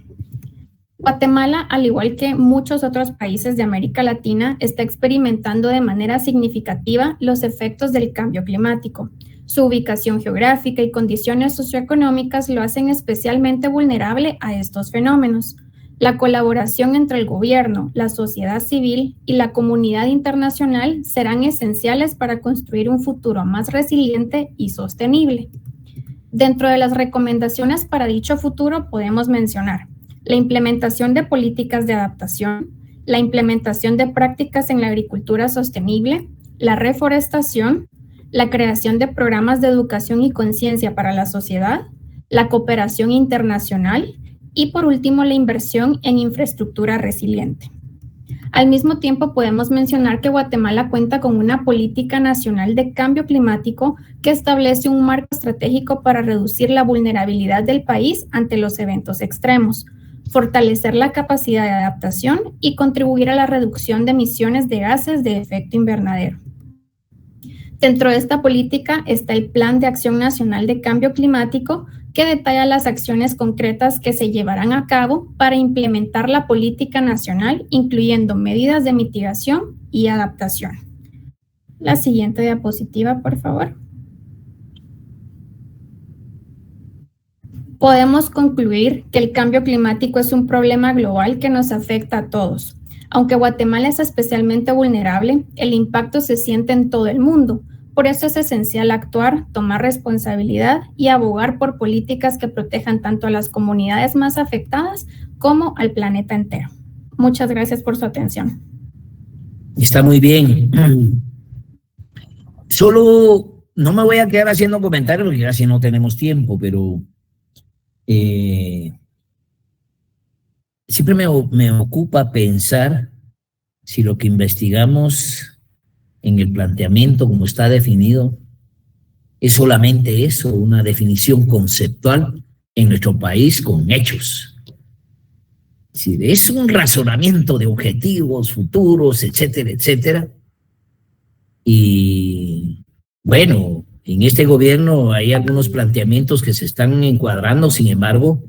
Guatemala, al igual que muchos otros países de América Latina, está experimentando de manera significativa los efectos del cambio climático. Su ubicación geográfica y condiciones socioeconómicas lo hacen especialmente vulnerable a estos fenómenos. La colaboración entre el gobierno, la sociedad civil y la comunidad internacional serán esenciales para construir un futuro más resiliente y sostenible. Dentro de las recomendaciones para dicho futuro podemos mencionar la implementación de políticas de adaptación, la implementación de prácticas en la agricultura sostenible, la reforestación, la creación de programas de educación y conciencia para la sociedad, la cooperación internacional y, por último, la inversión en infraestructura resiliente. Al mismo tiempo, podemos mencionar que Guatemala cuenta con una política nacional de cambio climático que establece un marco estratégico para reducir la vulnerabilidad del país ante los eventos extremos, fortalecer la capacidad de adaptación y contribuir a la reducción de emisiones de gases de efecto invernadero. Dentro de esta política está el Plan de Acción Nacional de Cambio Climático, que detalla las acciones concretas que se llevarán a cabo para implementar la política nacional, incluyendo medidas de mitigación y adaptación. La siguiente diapositiva, por favor. Podemos concluir que el cambio climático es un problema global que nos afecta a todos. Aunque Guatemala es especialmente vulnerable, el impacto se siente en todo el mundo. Por eso es esencial actuar, tomar responsabilidad y abogar por políticas que protejan tanto a las comunidades más afectadas como al planeta entero. Muchas gracias por su atención. Está muy bien. Solo no me voy a quedar haciendo comentarios porque casi no tenemos tiempo, pero siempre me ocupa pensar si lo que investigamos en el planteamiento como está definido es solamente eso, una definición conceptual en nuestro país con hechos. Es decir, es un razonamiento de objetivos futuros, etcétera, etcétera. Y bueno, en este gobierno hay algunos planteamientos que se están encuadrando, sin embargo,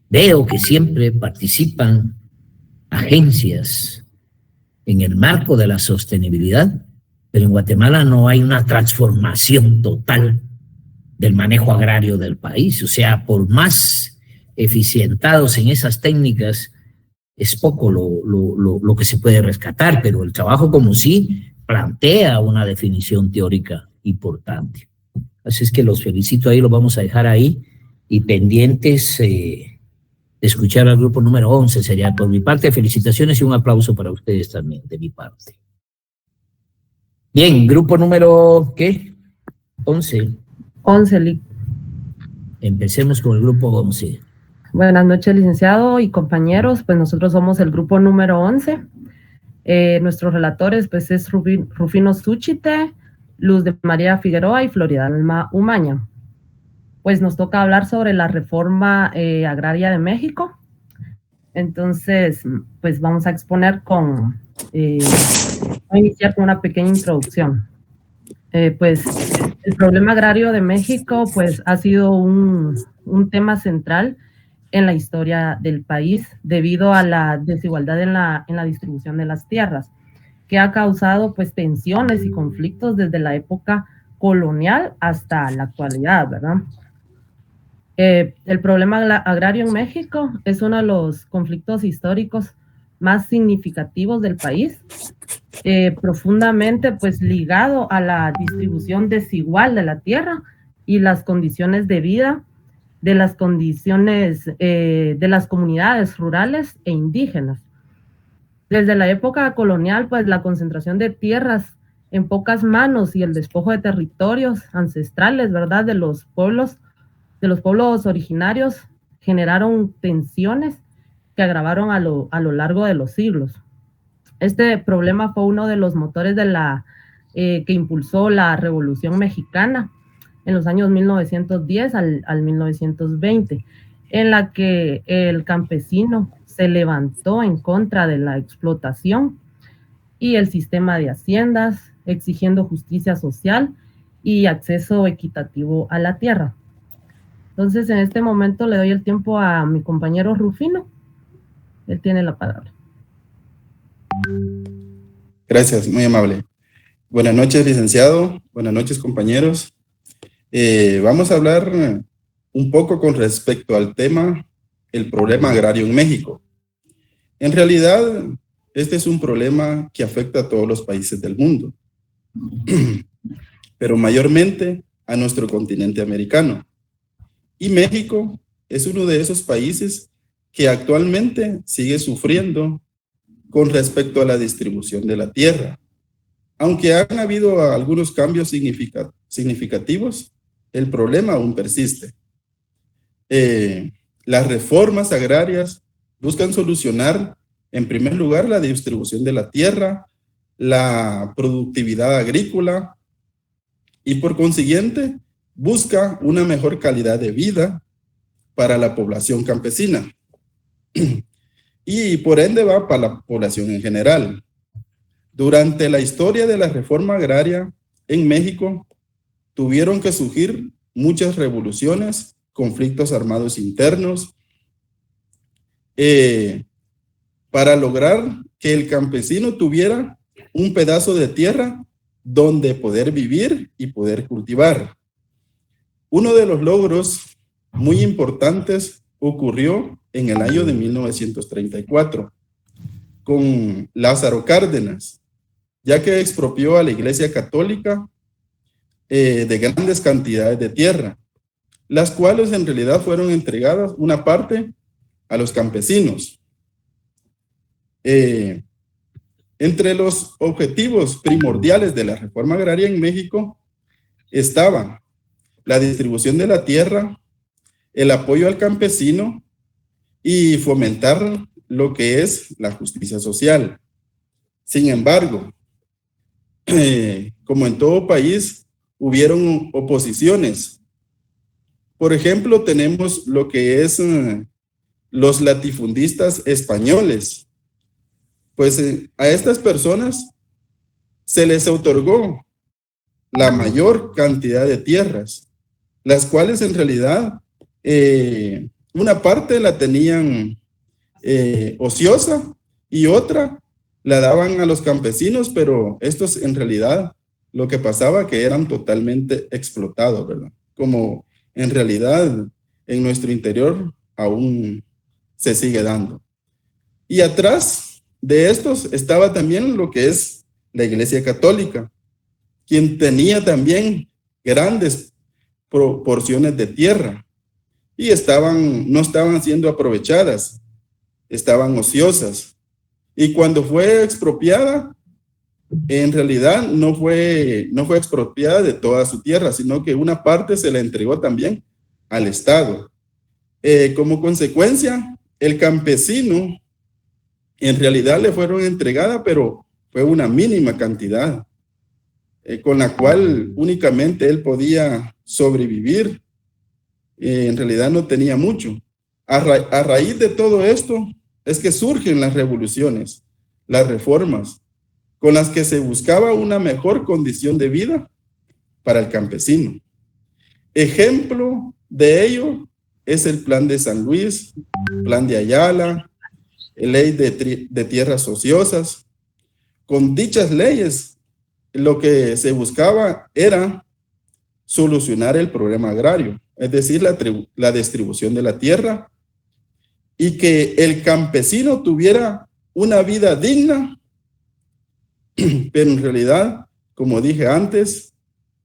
veo que siempre participan agencias en el marco de la sostenibilidad, pero en Guatemala no hay una transformación total del manejo agrario del país. O sea, por más eficientados en esas técnicas, es poco lo que se puede rescatar, pero el trabajo como sí plantea una definición teórica importante. Así es que los felicito ahí, los vamos a dejar ahí y pendientes de escuchar al grupo número 11. Sería por mi parte felicitaciones y un aplauso para ustedes también de mi parte. Bien, grupo número, ¿qué? 11. 11. Empecemos con el grupo 11. Buenas noches, licenciado y compañeros. Pues nosotros somos el grupo número 11. Nuestros relatores pues es Rufino Súchite, Luz de María Figueroa y Floridalma Umaña. Pues nos toca hablar sobre la reforma agraria de México. Entonces, pues vamos a exponer voy a iniciar con una pequeña introducción. Pues el problema agrario de México pues ha sido un tema central en la historia del país debido a la desigualdad en la distribución de las tierras, que ha causado pues tensiones y conflictos desde la época colonial hasta la actualidad, ¿verdad? El problema agrario en México es uno de los conflictos históricos más significativos del país, profundamente pues ligado a la distribución desigual de la tierra y las condiciones de vida de las comunidades rurales e indígenas. Desde la época colonial, pues la concentración de tierras en pocas manos y el despojo de territorios ancestrales, ¿verdad?, de los pueblos originarios generaron tensiones que agravaron a lo largo de los siglos. Este problema fue uno de los motores que impulsó la Revolución Mexicana en los años 1910 al 1920, en la que el campesino se levantó en contra de la explotación y el sistema de haciendas, exigiendo justicia social y acceso equitativo a la tierra. Entonces, en este momento le doy el tiempo a mi compañero Rufino. Él tiene la palabra. Gracias, muy amable. Buenas noches, licenciado. Buenas noches, compañeros. Vamos a hablar un poco con respecto al tema, el problema agrario en México. En realidad, este es un problema que afecta a todos los países del mundo, pero mayormente a nuestro continente americano. Y México es uno de esos países que actualmente sigue sufriendo con respecto a la distribución de la tierra. Aunque han habido algunos cambios significativos, el problema aún persiste. Las reformas agrarias buscan solucionar, en primer lugar, la distribución de la tierra, la productividad agrícola y, por consiguiente, busca una mejor calidad de vida para la población campesina y, por ende, va para la población en general. Durante la historia de la reforma agraria en México, tuvieron que surgir muchas revoluciones, conflictos armados internos, para lograr que el campesino tuviera un pedazo de tierra donde poder vivir y poder cultivar. Uno de los logros muy importantes ocurrió en el año de 1934 con Lázaro Cárdenas, ya que expropió a la Iglesia Católica de grandes cantidades de tierra, las cuales en realidad fueron entregadas una parte a los campesinos. Entre los objetivos primordiales de la reforma agraria en México estaba la distribución de la tierra, el apoyo al campesino y fomentar lo que es la justicia social. Sin embargo, como en todo país, hubieron oposiciones. Por ejemplo, tenemos lo que es los latifundistas españoles. Pues a estas personas se les otorgó la mayor cantidad de tierras, las cuales en realidad una parte la tenían ociosa y otra la daban a los campesinos, pero estos en realidad lo que pasaba que eran totalmente explotados, ¿verdad? Como en realidad en nuestro interior aún se sigue dando. Y atrás de estos estaba también lo que es la Iglesia Católica, quien tenía también grandes proporciones de tierra y no estaban siendo aprovechadas, estaban ociosas. Y cuando fue expropiada, en realidad no fue expropiada de toda su tierra, sino que una parte se la entregó también al Estado. Como consecuencia, el campesino en realidad le fueron entregadas, pero fue una mínima cantidad, con la cual únicamente él podía sobrevivir. En realidad no tenía mucho. A raíz de todo esto, es que surgen las revoluciones, las reformas, con las que se buscaba una mejor condición de vida para el campesino. Ejemplo de ello es el Plan de San Luis, Plan de Ayala, Ley de Tierras Ociosas. Con dichas leyes, lo que se buscaba era solucionar el problema agrario, es decir, la distribución de la tierra, y que el campesino tuviera una vida digna, pero en realidad, como dije antes,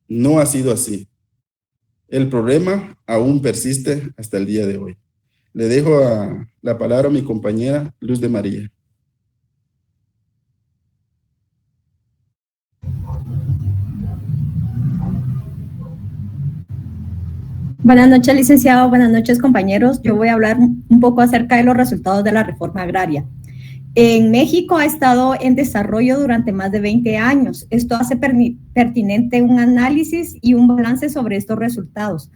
no ha sido así. El problema aún persiste hasta el día de hoy. Le dejo la palabra a mi compañera Luz de María. Buenas noches, licenciado. Buenas noches, compañeros. Yo voy a hablar un poco acerca de los resultados de la reforma agraria. En México ha estado en desarrollo durante más de 20 años. Esto hace pertinente un análisis y un balance sobre estos resultados.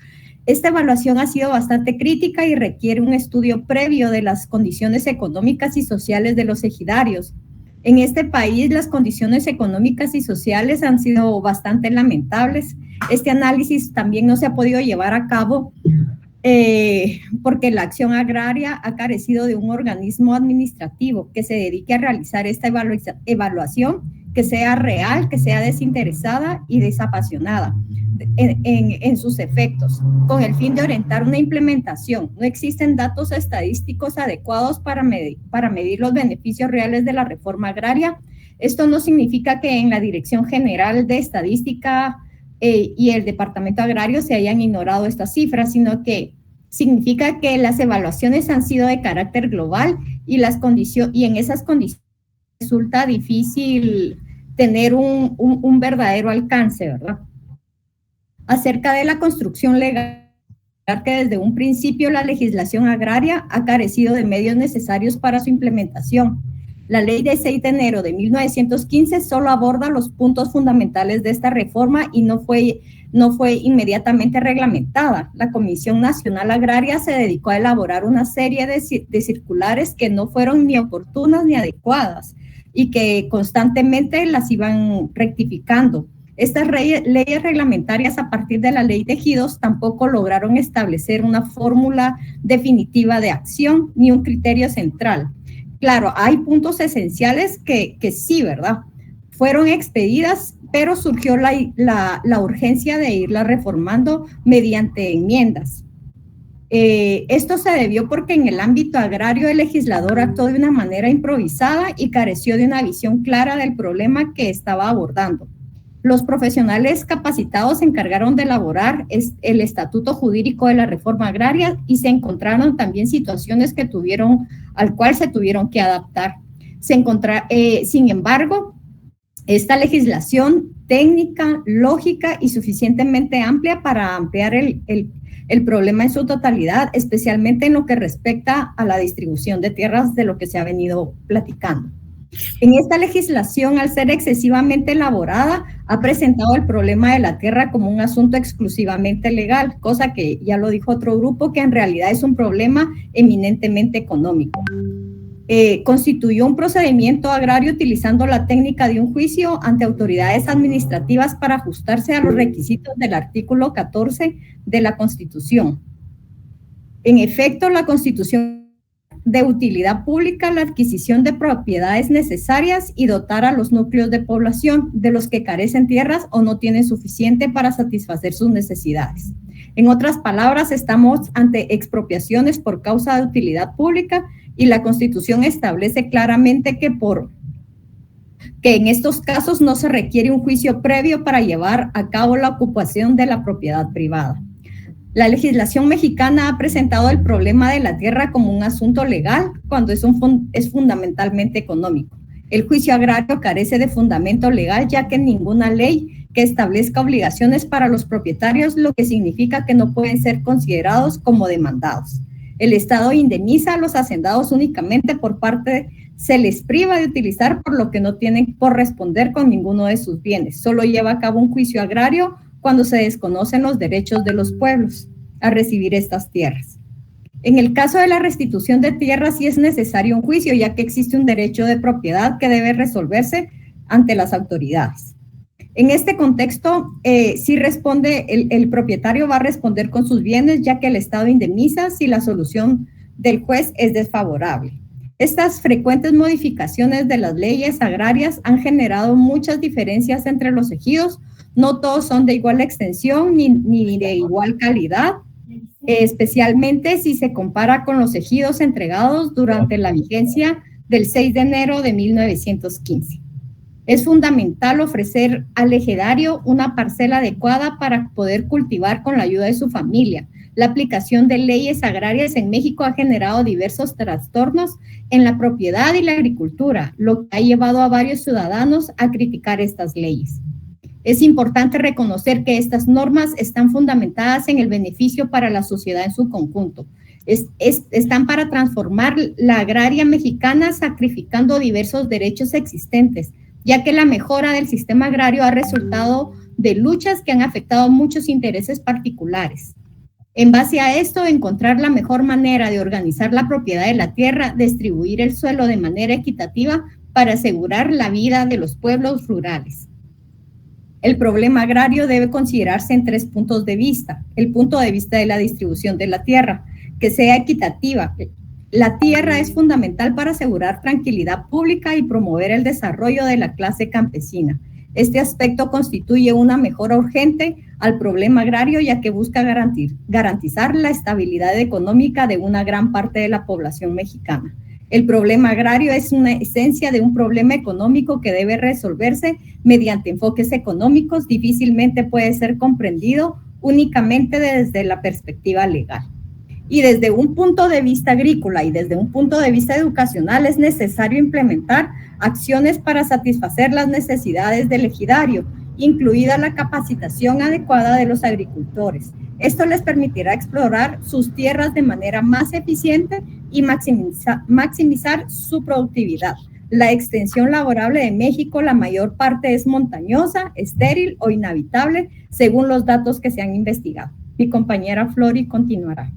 Esta evaluación ha sido bastante crítica y requiere un estudio previo de las condiciones económicas y sociales de los ejidarios. En este país, las condiciones económicas y sociales han sido bastante lamentables. Este análisis también no se ha podido llevar a cabo porque la acción agraria ha carecido de un organismo administrativo que se dedique a realizar esta evaluación, que sea real, que sea desinteresada y desapasionada en sus efectos, con el fin de orientar una implementación. No existen datos estadísticos adecuados para medir los beneficios reales de la reforma agraria. Esto no significa que en la Dirección General de Estadística y el Departamento Agrario se hayan ignorado estas cifras, sino que significa que las evaluaciones han sido de carácter global y en esas condiciones resulta difícil tener un verdadero alcance, ¿verdad? Acerca de la construcción legal, que desde un principio la legislación agraria ha carecido de medios necesarios para su implementación. La ley de 6 de enero de 1915 solo aborda los puntos fundamentales de esta reforma y no fue inmediatamente reglamentada. La Comisión Nacional Agraria se dedicó a elaborar una serie de circulares que no fueron ni oportunas ni adecuadas y que constantemente las iban rectificando. Estas leyes reglamentarias a partir de la ley de ejidos tampoco lograron establecer una fórmula definitiva de acción ni un criterio central. Claro, hay puntos esenciales que sí, ¿verdad? Fueron expedidas, pero surgió la urgencia de irla reformando mediante enmiendas. Esto se debió porque en el ámbito agrario el legislador actuó de una manera improvisada y careció de una visión clara del problema que estaba abordando. Los profesionales capacitados se encargaron de elaborar el estatuto jurídico de la reforma agraria y se encontraron también situaciones al cual se tuvieron que adaptar. Sin embargo, esta legislación técnica, lógica y suficientemente amplia para ampliar el problema en su totalidad, especialmente en lo que respecta a la distribución de tierras, de lo que se ha venido platicando. En esta legislación, al ser excesivamente elaborada, ha presentado el problema de la tierra como un asunto exclusivamente legal, cosa que ya lo dijo otro grupo, que en realidad es un problema eminentemente económico. Constituyó un procedimiento agrario utilizando la técnica de un juicio ante autoridades administrativas para ajustarse a los requisitos del artículo 14 de la Constitución. En efecto, la Constitución de utilidad pública, la adquisición de propiedades necesarias y dotar a los núcleos de población de los que carecen tierras o no tienen suficiente para satisfacer sus necesidades. En otras palabras, estamos ante expropiaciones por causa de utilidad pública y la Constitución establece claramente que en estos casos no se requiere un juicio previo para llevar a cabo la ocupación de la propiedad privada. La legislación mexicana ha presentado el problema de la tierra como un asunto legal cuando es fundamentalmente económico. El juicio agrario carece de fundamento legal, ya que ninguna ley que establezca obligaciones para los propietarios, lo que significa que no pueden ser considerados como demandados. El Estado indemniza a los hacendados únicamente se les priva de utilizar por lo que no tienen por responder con ninguno de sus bienes. Solo lleva a cabo un juicio agrario cuando se desconocen los derechos de los pueblos a recibir estas tierras. En el caso de la restitución de tierras, sí es necesario un juicio, ya que existe un derecho de propiedad que debe resolverse ante las autoridades. En este contexto, sí responde, el propietario va a responder con sus bienes, ya que el Estado indemniza si la solución del juez es desfavorable. Estas frecuentes modificaciones de las leyes agrarias han generado muchas diferencias entre los ejidos. No todos son de igual extensión ni de igual calidad, especialmente si se compara con los ejidos entregados durante la vigencia del 6 de enero de 1915. Es fundamental ofrecer al ejidario una parcela adecuada para poder cultivar con la ayuda de su familia. La aplicación de leyes agrarias en México ha generado diversos trastornos en la propiedad y la agricultura, lo que ha llevado a varios ciudadanos a criticar estas leyes. Es importante reconocer que estas normas están fundamentadas en el beneficio para la sociedad en su conjunto. Están para transformar la agraria mexicana sacrificando diversos derechos existentes, ya que la mejora del sistema agrario ha resultado de luchas que han afectado muchos intereses particulares. En base a esto, encontrar la mejor manera de organizar la propiedad de la tierra, distribuir el suelo de manera equitativa para asegurar la vida de los pueblos rurales. El problema agrario debe considerarse en 3 puntos de vista. El punto de vista de la distribución de la tierra, que sea equitativa. La tierra es fundamental para asegurar tranquilidad pública y promover el desarrollo de la clase campesina. Este aspecto constituye una mejora urgente al problema agrario, ya que busca garantizar la estabilidad económica de una gran parte de la población mexicana. El problema agrario es una esencia de un problema económico que debe resolverse mediante enfoques económicos. Difícilmente puede ser comprendido únicamente desde la perspectiva legal. Y desde un punto de vista agrícola y desde un punto de vista educacional es necesario implementar acciones para satisfacer las necesidades del ejidario, incluida la capacitación adecuada de los agricultores. Esto les permitirá explorar sus tierras de manera más eficiente y maximizar su productividad. La extensión laborable de México, la mayor parte es montañosa, estéril o inhabitable, según los datos que se han investigado. Mi compañera Flori continuará.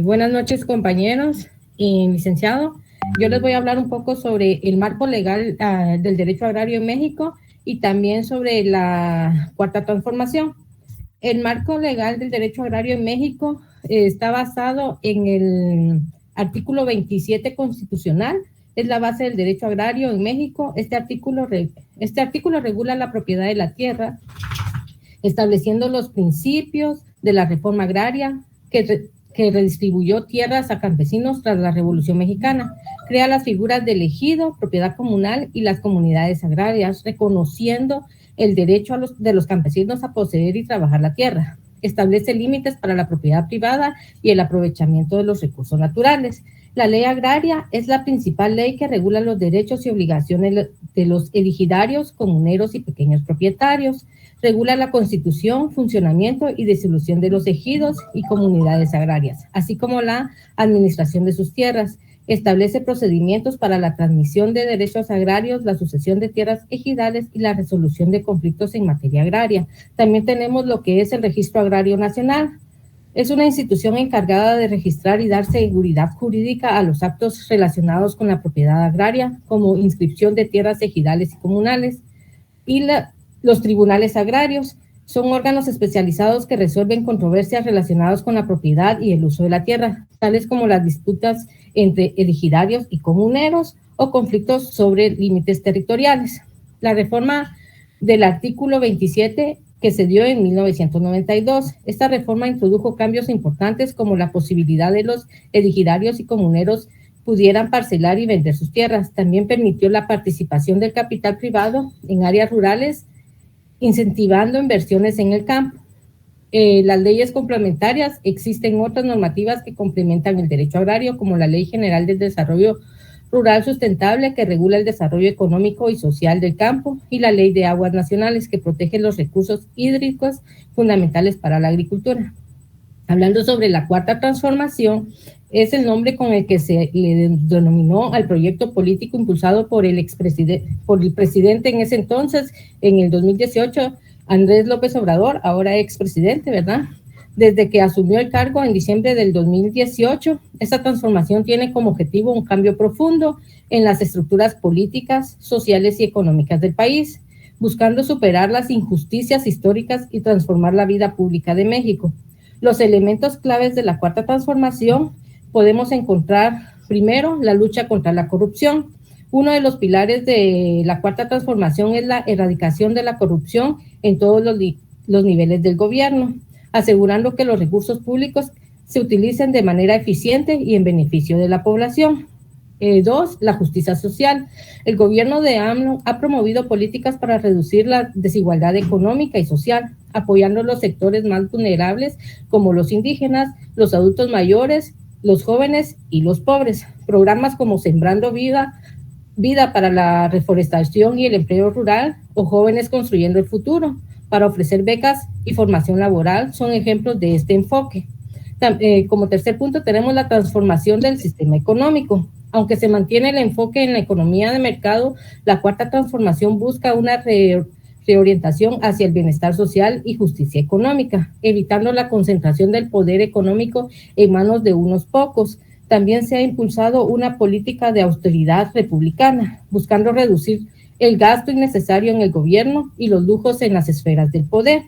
Buenas noches, compañeros y licenciado. Yo les voy a hablar un poco sobre el marco legal del derecho agrario en México y también sobre la cuarta transformación. El marco legal del derecho agrario en México está basado en el artículo 27 constitucional. Es la base del derecho agrario en México. Este artículo regula la propiedad de la tierra, estableciendo los principios de la reforma agraria que redistribuyó tierras a campesinos tras la Revolución Mexicana. Crea las figuras del ejido, propiedad comunal y las comunidades agrarias, reconociendo el derecho de los campesinos a poseer y trabajar la tierra. Establece límites para la propiedad privada y el aprovechamiento de los recursos naturales. La ley agraria es la principal ley que regula los derechos y obligaciones de los ejidatarios, comuneros y pequeños propietarios. Regula la constitución, funcionamiento y disolución de los ejidos y comunidades agrarias, así como la administración de sus tierras. Establece procedimientos para la transmisión de derechos agrarios, la sucesión de tierras ejidales y la resolución de conflictos en materia agraria. También tenemos lo que es el Registro Agrario Nacional. Es una institución encargada de registrar y dar seguridad jurídica a los actos relacionados con la propiedad agraria, como inscripción de tierras ejidales y comunales. Y los tribunales agrarios son órganos especializados que resuelven controversias relacionadas con la propiedad y el uso de la tierra, tales como las disputas entre ejidarios y comuneros o conflictos sobre límites territoriales. La reforma del artículo 27 que se dio en 1992. Esta reforma introdujo cambios importantes como la posibilidad de los ejidarios y comuneros pudieran parcelar y vender sus tierras. También permitió la participación del capital privado en áreas rurales, incentivando inversiones en el campo. Las leyes complementarias, existen otras normativas que complementan el derecho agrario, como la Ley General del Desarrollo Rural Sustentable, que regula el desarrollo económico y social del campo, y la Ley de Aguas Nacionales, que protege los recursos hídricos fundamentales para la agricultura. Hablando sobre la Cuarta Transformación, es el nombre con el que se le denominó al proyecto político impulsado por el presidente en ese entonces, en el 2018, Andrés López Obrador, ahora expresidente, ¿verdad? Desde que asumió el cargo en diciembre del 2018, esta transformación tiene como objetivo un cambio profundo en las estructuras políticas, sociales y económicas del país, buscando superar las injusticias históricas y transformar la vida pública de México. Los elementos claves de la Cuarta Transformación podemos encontrar, primero, la lucha contra la corrupción. Uno de los pilares de la Cuarta Transformación es la erradicación de la corrupción en todos los niveles del gobierno, asegurando que los recursos públicos se utilicen de manera eficiente y en beneficio de la población. Dos, la justicia social. El gobierno de AMLO ha promovido políticas para reducir la desigualdad económica y social, apoyando los sectores más vulnerables como los indígenas, los adultos mayores, los jóvenes y los pobres. Programas como Sembrando Vida para la reforestación y el empleo rural o Jóvenes Construyendo el Futuro para ofrecer becas y formación laboral son ejemplos de este enfoque. Como tercer punto tenemos la transformación del sistema económico. Aunque se mantiene el enfoque en la economía de mercado, la Cuarta Transformación busca una reorientación hacia el bienestar social y justicia económica, evitando la concentración del poder económico en manos de unos pocos. También se ha impulsado una política de austeridad republicana, buscando reducir el gasto innecesario en el gobierno y los lujos en las esferas del poder.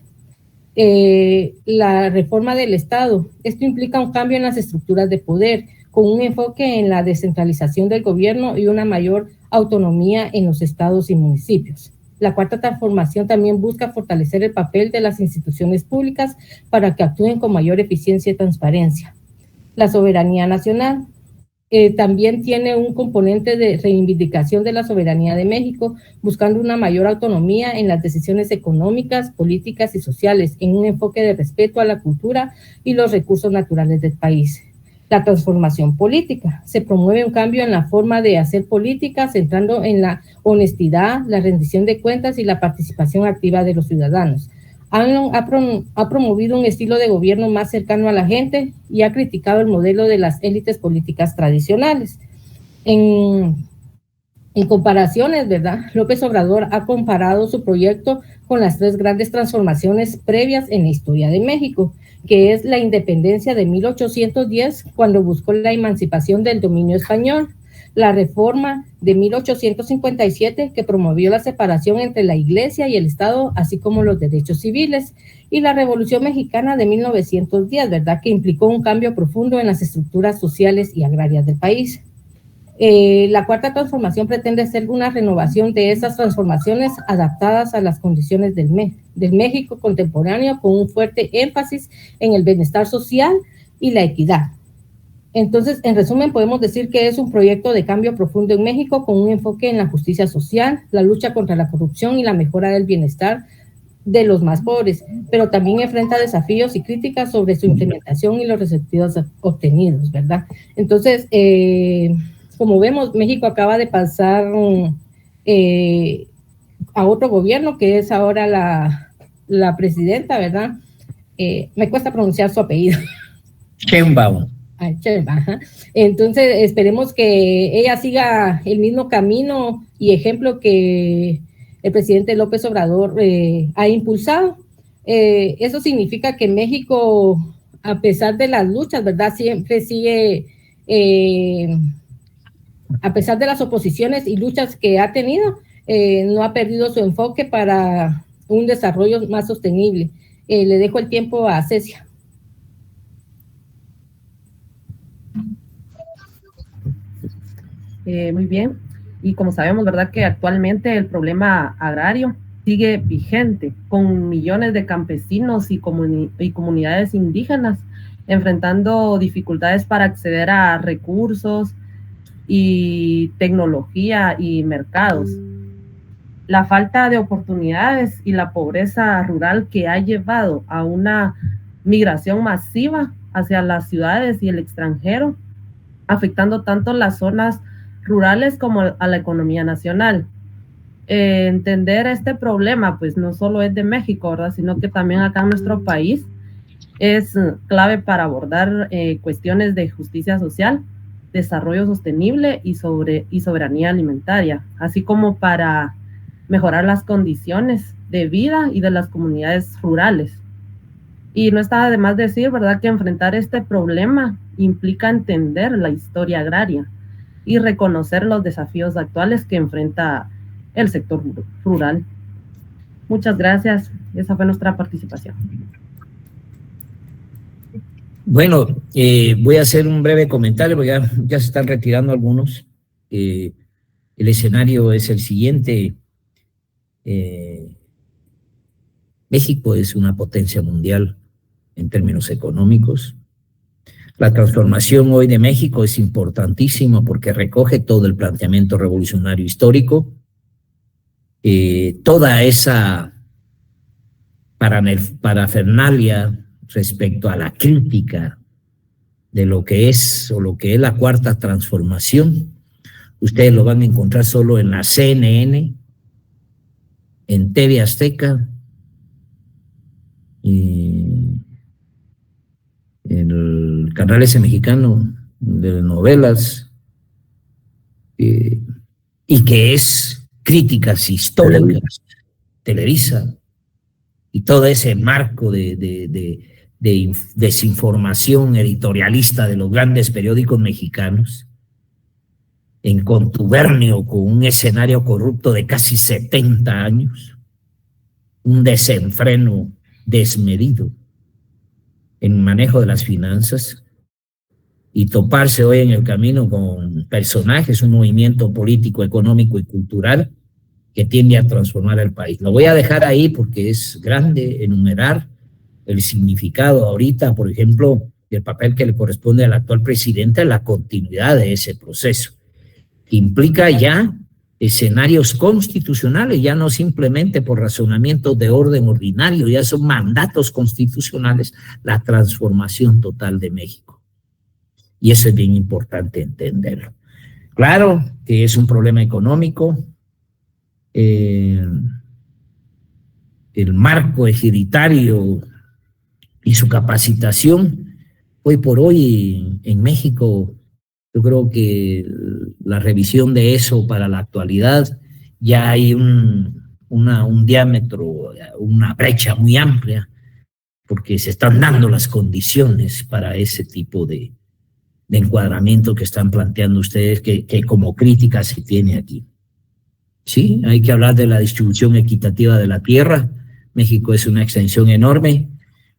La reforma del Estado. Esto implica un cambio en las estructuras de poder, con un enfoque en la descentralización del gobierno y una mayor autonomía en los estados y municipios. La Cuarta Transformación también busca fortalecer el papel de las instituciones públicas para que actúen con mayor eficiencia y transparencia. La soberanía nacional también tiene un componente de reivindicación de la soberanía de México, buscando una mayor autonomía en las decisiones económicas, políticas y sociales, en un enfoque de respeto a la cultura y los recursos naturales del país. La transformación política. Se promueve un cambio en la forma de hacer política, centrando en la honestidad, la rendición de cuentas y la participación activa de los ciudadanos. AMLO ha promovido un estilo de gobierno más cercano a la gente y ha criticado el modelo de las élites políticas tradicionales. En comparaciones, ¿verdad? López Obrador ha comparado su proyecto con las tres grandes transformaciones previas en la historia de México, que es la independencia de 1810, cuando buscó la emancipación del dominio español, la reforma de 1857, que promovió la separación entre la Iglesia y el Estado, así como los derechos civiles, y la Revolución Mexicana de 1910, ¿verdad?, que implicó un cambio profundo en las estructuras sociales y agrarias del país. La Cuarta Transformación pretende ser una renovación de esas transformaciones adaptadas a las condiciones del México contemporáneo, con un fuerte énfasis en el bienestar social y la equidad. Entonces, en resumen, podemos decir que es un proyecto de cambio profundo en México con un enfoque en la justicia social, la lucha contra la corrupción y la mejora del bienestar de los más pobres, pero también enfrenta desafíos y críticas sobre su implementación y los resultados obtenidos, ¿verdad? Entonces, como vemos, México acaba de pasar a otro gobierno, que es ahora la presidenta, ¿verdad? Me cuesta pronunciar su apellido. Sheinbaum. Entonces, esperemos que ella siga el mismo camino y ejemplo que el presidente López Obrador ha impulsado. Eso significa que México, a pesar de las luchas, ¿verdad?, siempre sigue... a pesar de las oposiciones y luchas que ha tenido, no ha perdido su enfoque para un desarrollo más sostenible. Le dejo el tiempo a Cecia. Muy bien. Y como sabemos, ¿verdad?, que actualmente el problema agrario sigue vigente, con millones de campesinos y comunidades indígenas enfrentando dificultades para acceder a recursos y tecnología y mercados. La falta de oportunidades y la pobreza rural que ha llevado a una migración masiva hacia las ciudades y el extranjero, afectando tanto las zonas rurales como a la economía nacional. Entender este problema, pues no solo es de México, ¿verdad?, sino que también acá en nuestro país es clave para abordar cuestiones de justicia social, desarrollo sostenible y soberanía alimentaria, así como para mejorar las condiciones de vida y de las comunidades rurales. Y no está de más decir, ¿verdad?, que enfrentar este problema implica entender la historia agraria y reconocer los desafíos actuales que enfrenta el sector rural. Muchas gracias. Esa fue nuestra participación. Bueno, voy a hacer un breve comentario, porque ya se están retirando algunos. El escenario es el siguiente. México es una potencia mundial en términos económicos. La transformación hoy de México es importantísima porque recoge todo el planteamiento revolucionario histórico, toda esa parafernalia respecto a la crítica de lo que es o lo que es la cuarta transformación. Ustedes lo van a encontrar solo en la CNN, en TV Azteca, y el canal ese mexicano de novelas, y que es críticas históricas, Televisa, y todo ese marco de desinformación editorialista de los grandes periódicos mexicanos, en contubernio con un escenario corrupto de casi 70 años, un desenfreno desmedido en manejo de las finanzas, y toparse hoy en el camino con personajes, un movimiento político, económico y cultural que tiende a transformar el país. Lo voy a dejar ahí porque es grande enumerar el significado ahorita, por ejemplo, del papel que le corresponde al actual presidente en la continuidad de ese proceso, que implica ya escenarios constitucionales, ya no simplemente por razonamientos de orden ordinario, ya son mandatos constitucionales, la transformación total de México. Y eso es bien importante entenderlo. Claro que es un problema económico. El marco ejiditario y su capacitación, hoy por hoy en México, yo creo que la revisión de eso para la actualidad, ya hay un diámetro, una brecha muy amplia, porque se están dando las condiciones para ese tipo de encuadramiento que están planteando ustedes, que como crítica se tiene aquí. Sí, hay que hablar de la distribución equitativa de la tierra. México es una extensión enorme.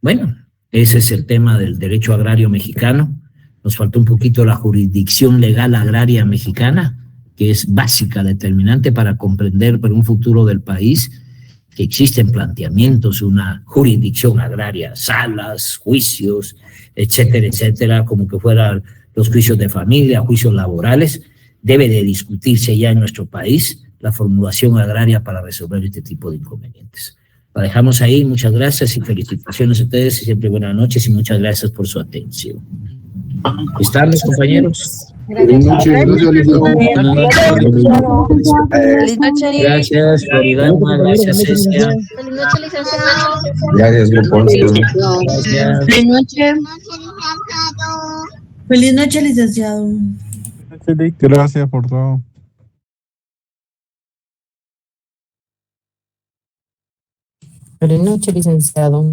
Bueno, ese es el tema del derecho agrario mexicano. Nos faltó un poquito la jurisdicción legal agraria mexicana, que es básica, determinante para comprender por un futuro del país, que existen planteamientos, una jurisdicción agraria, salas, juicios, etcétera, etcétera, como que fueran los juicios de familia, juicios laborales. Debe de discutirse ya en nuestro país la formulación agraria para resolver este tipo de inconvenientes. La dejamos ahí. Muchas gracias y felicitaciones a ustedes y siempre buenas noches y muchas gracias por su atención. ¿Están los compañeros? Buenas noches. Gracias, Florida. Gracias, Cecia. Feliz noche, licenciado. Gracias, grupo 11. Gracias. Feliz noche. Feliz noche, licenciado. Gracias por todo. Feliz noche, licenciado.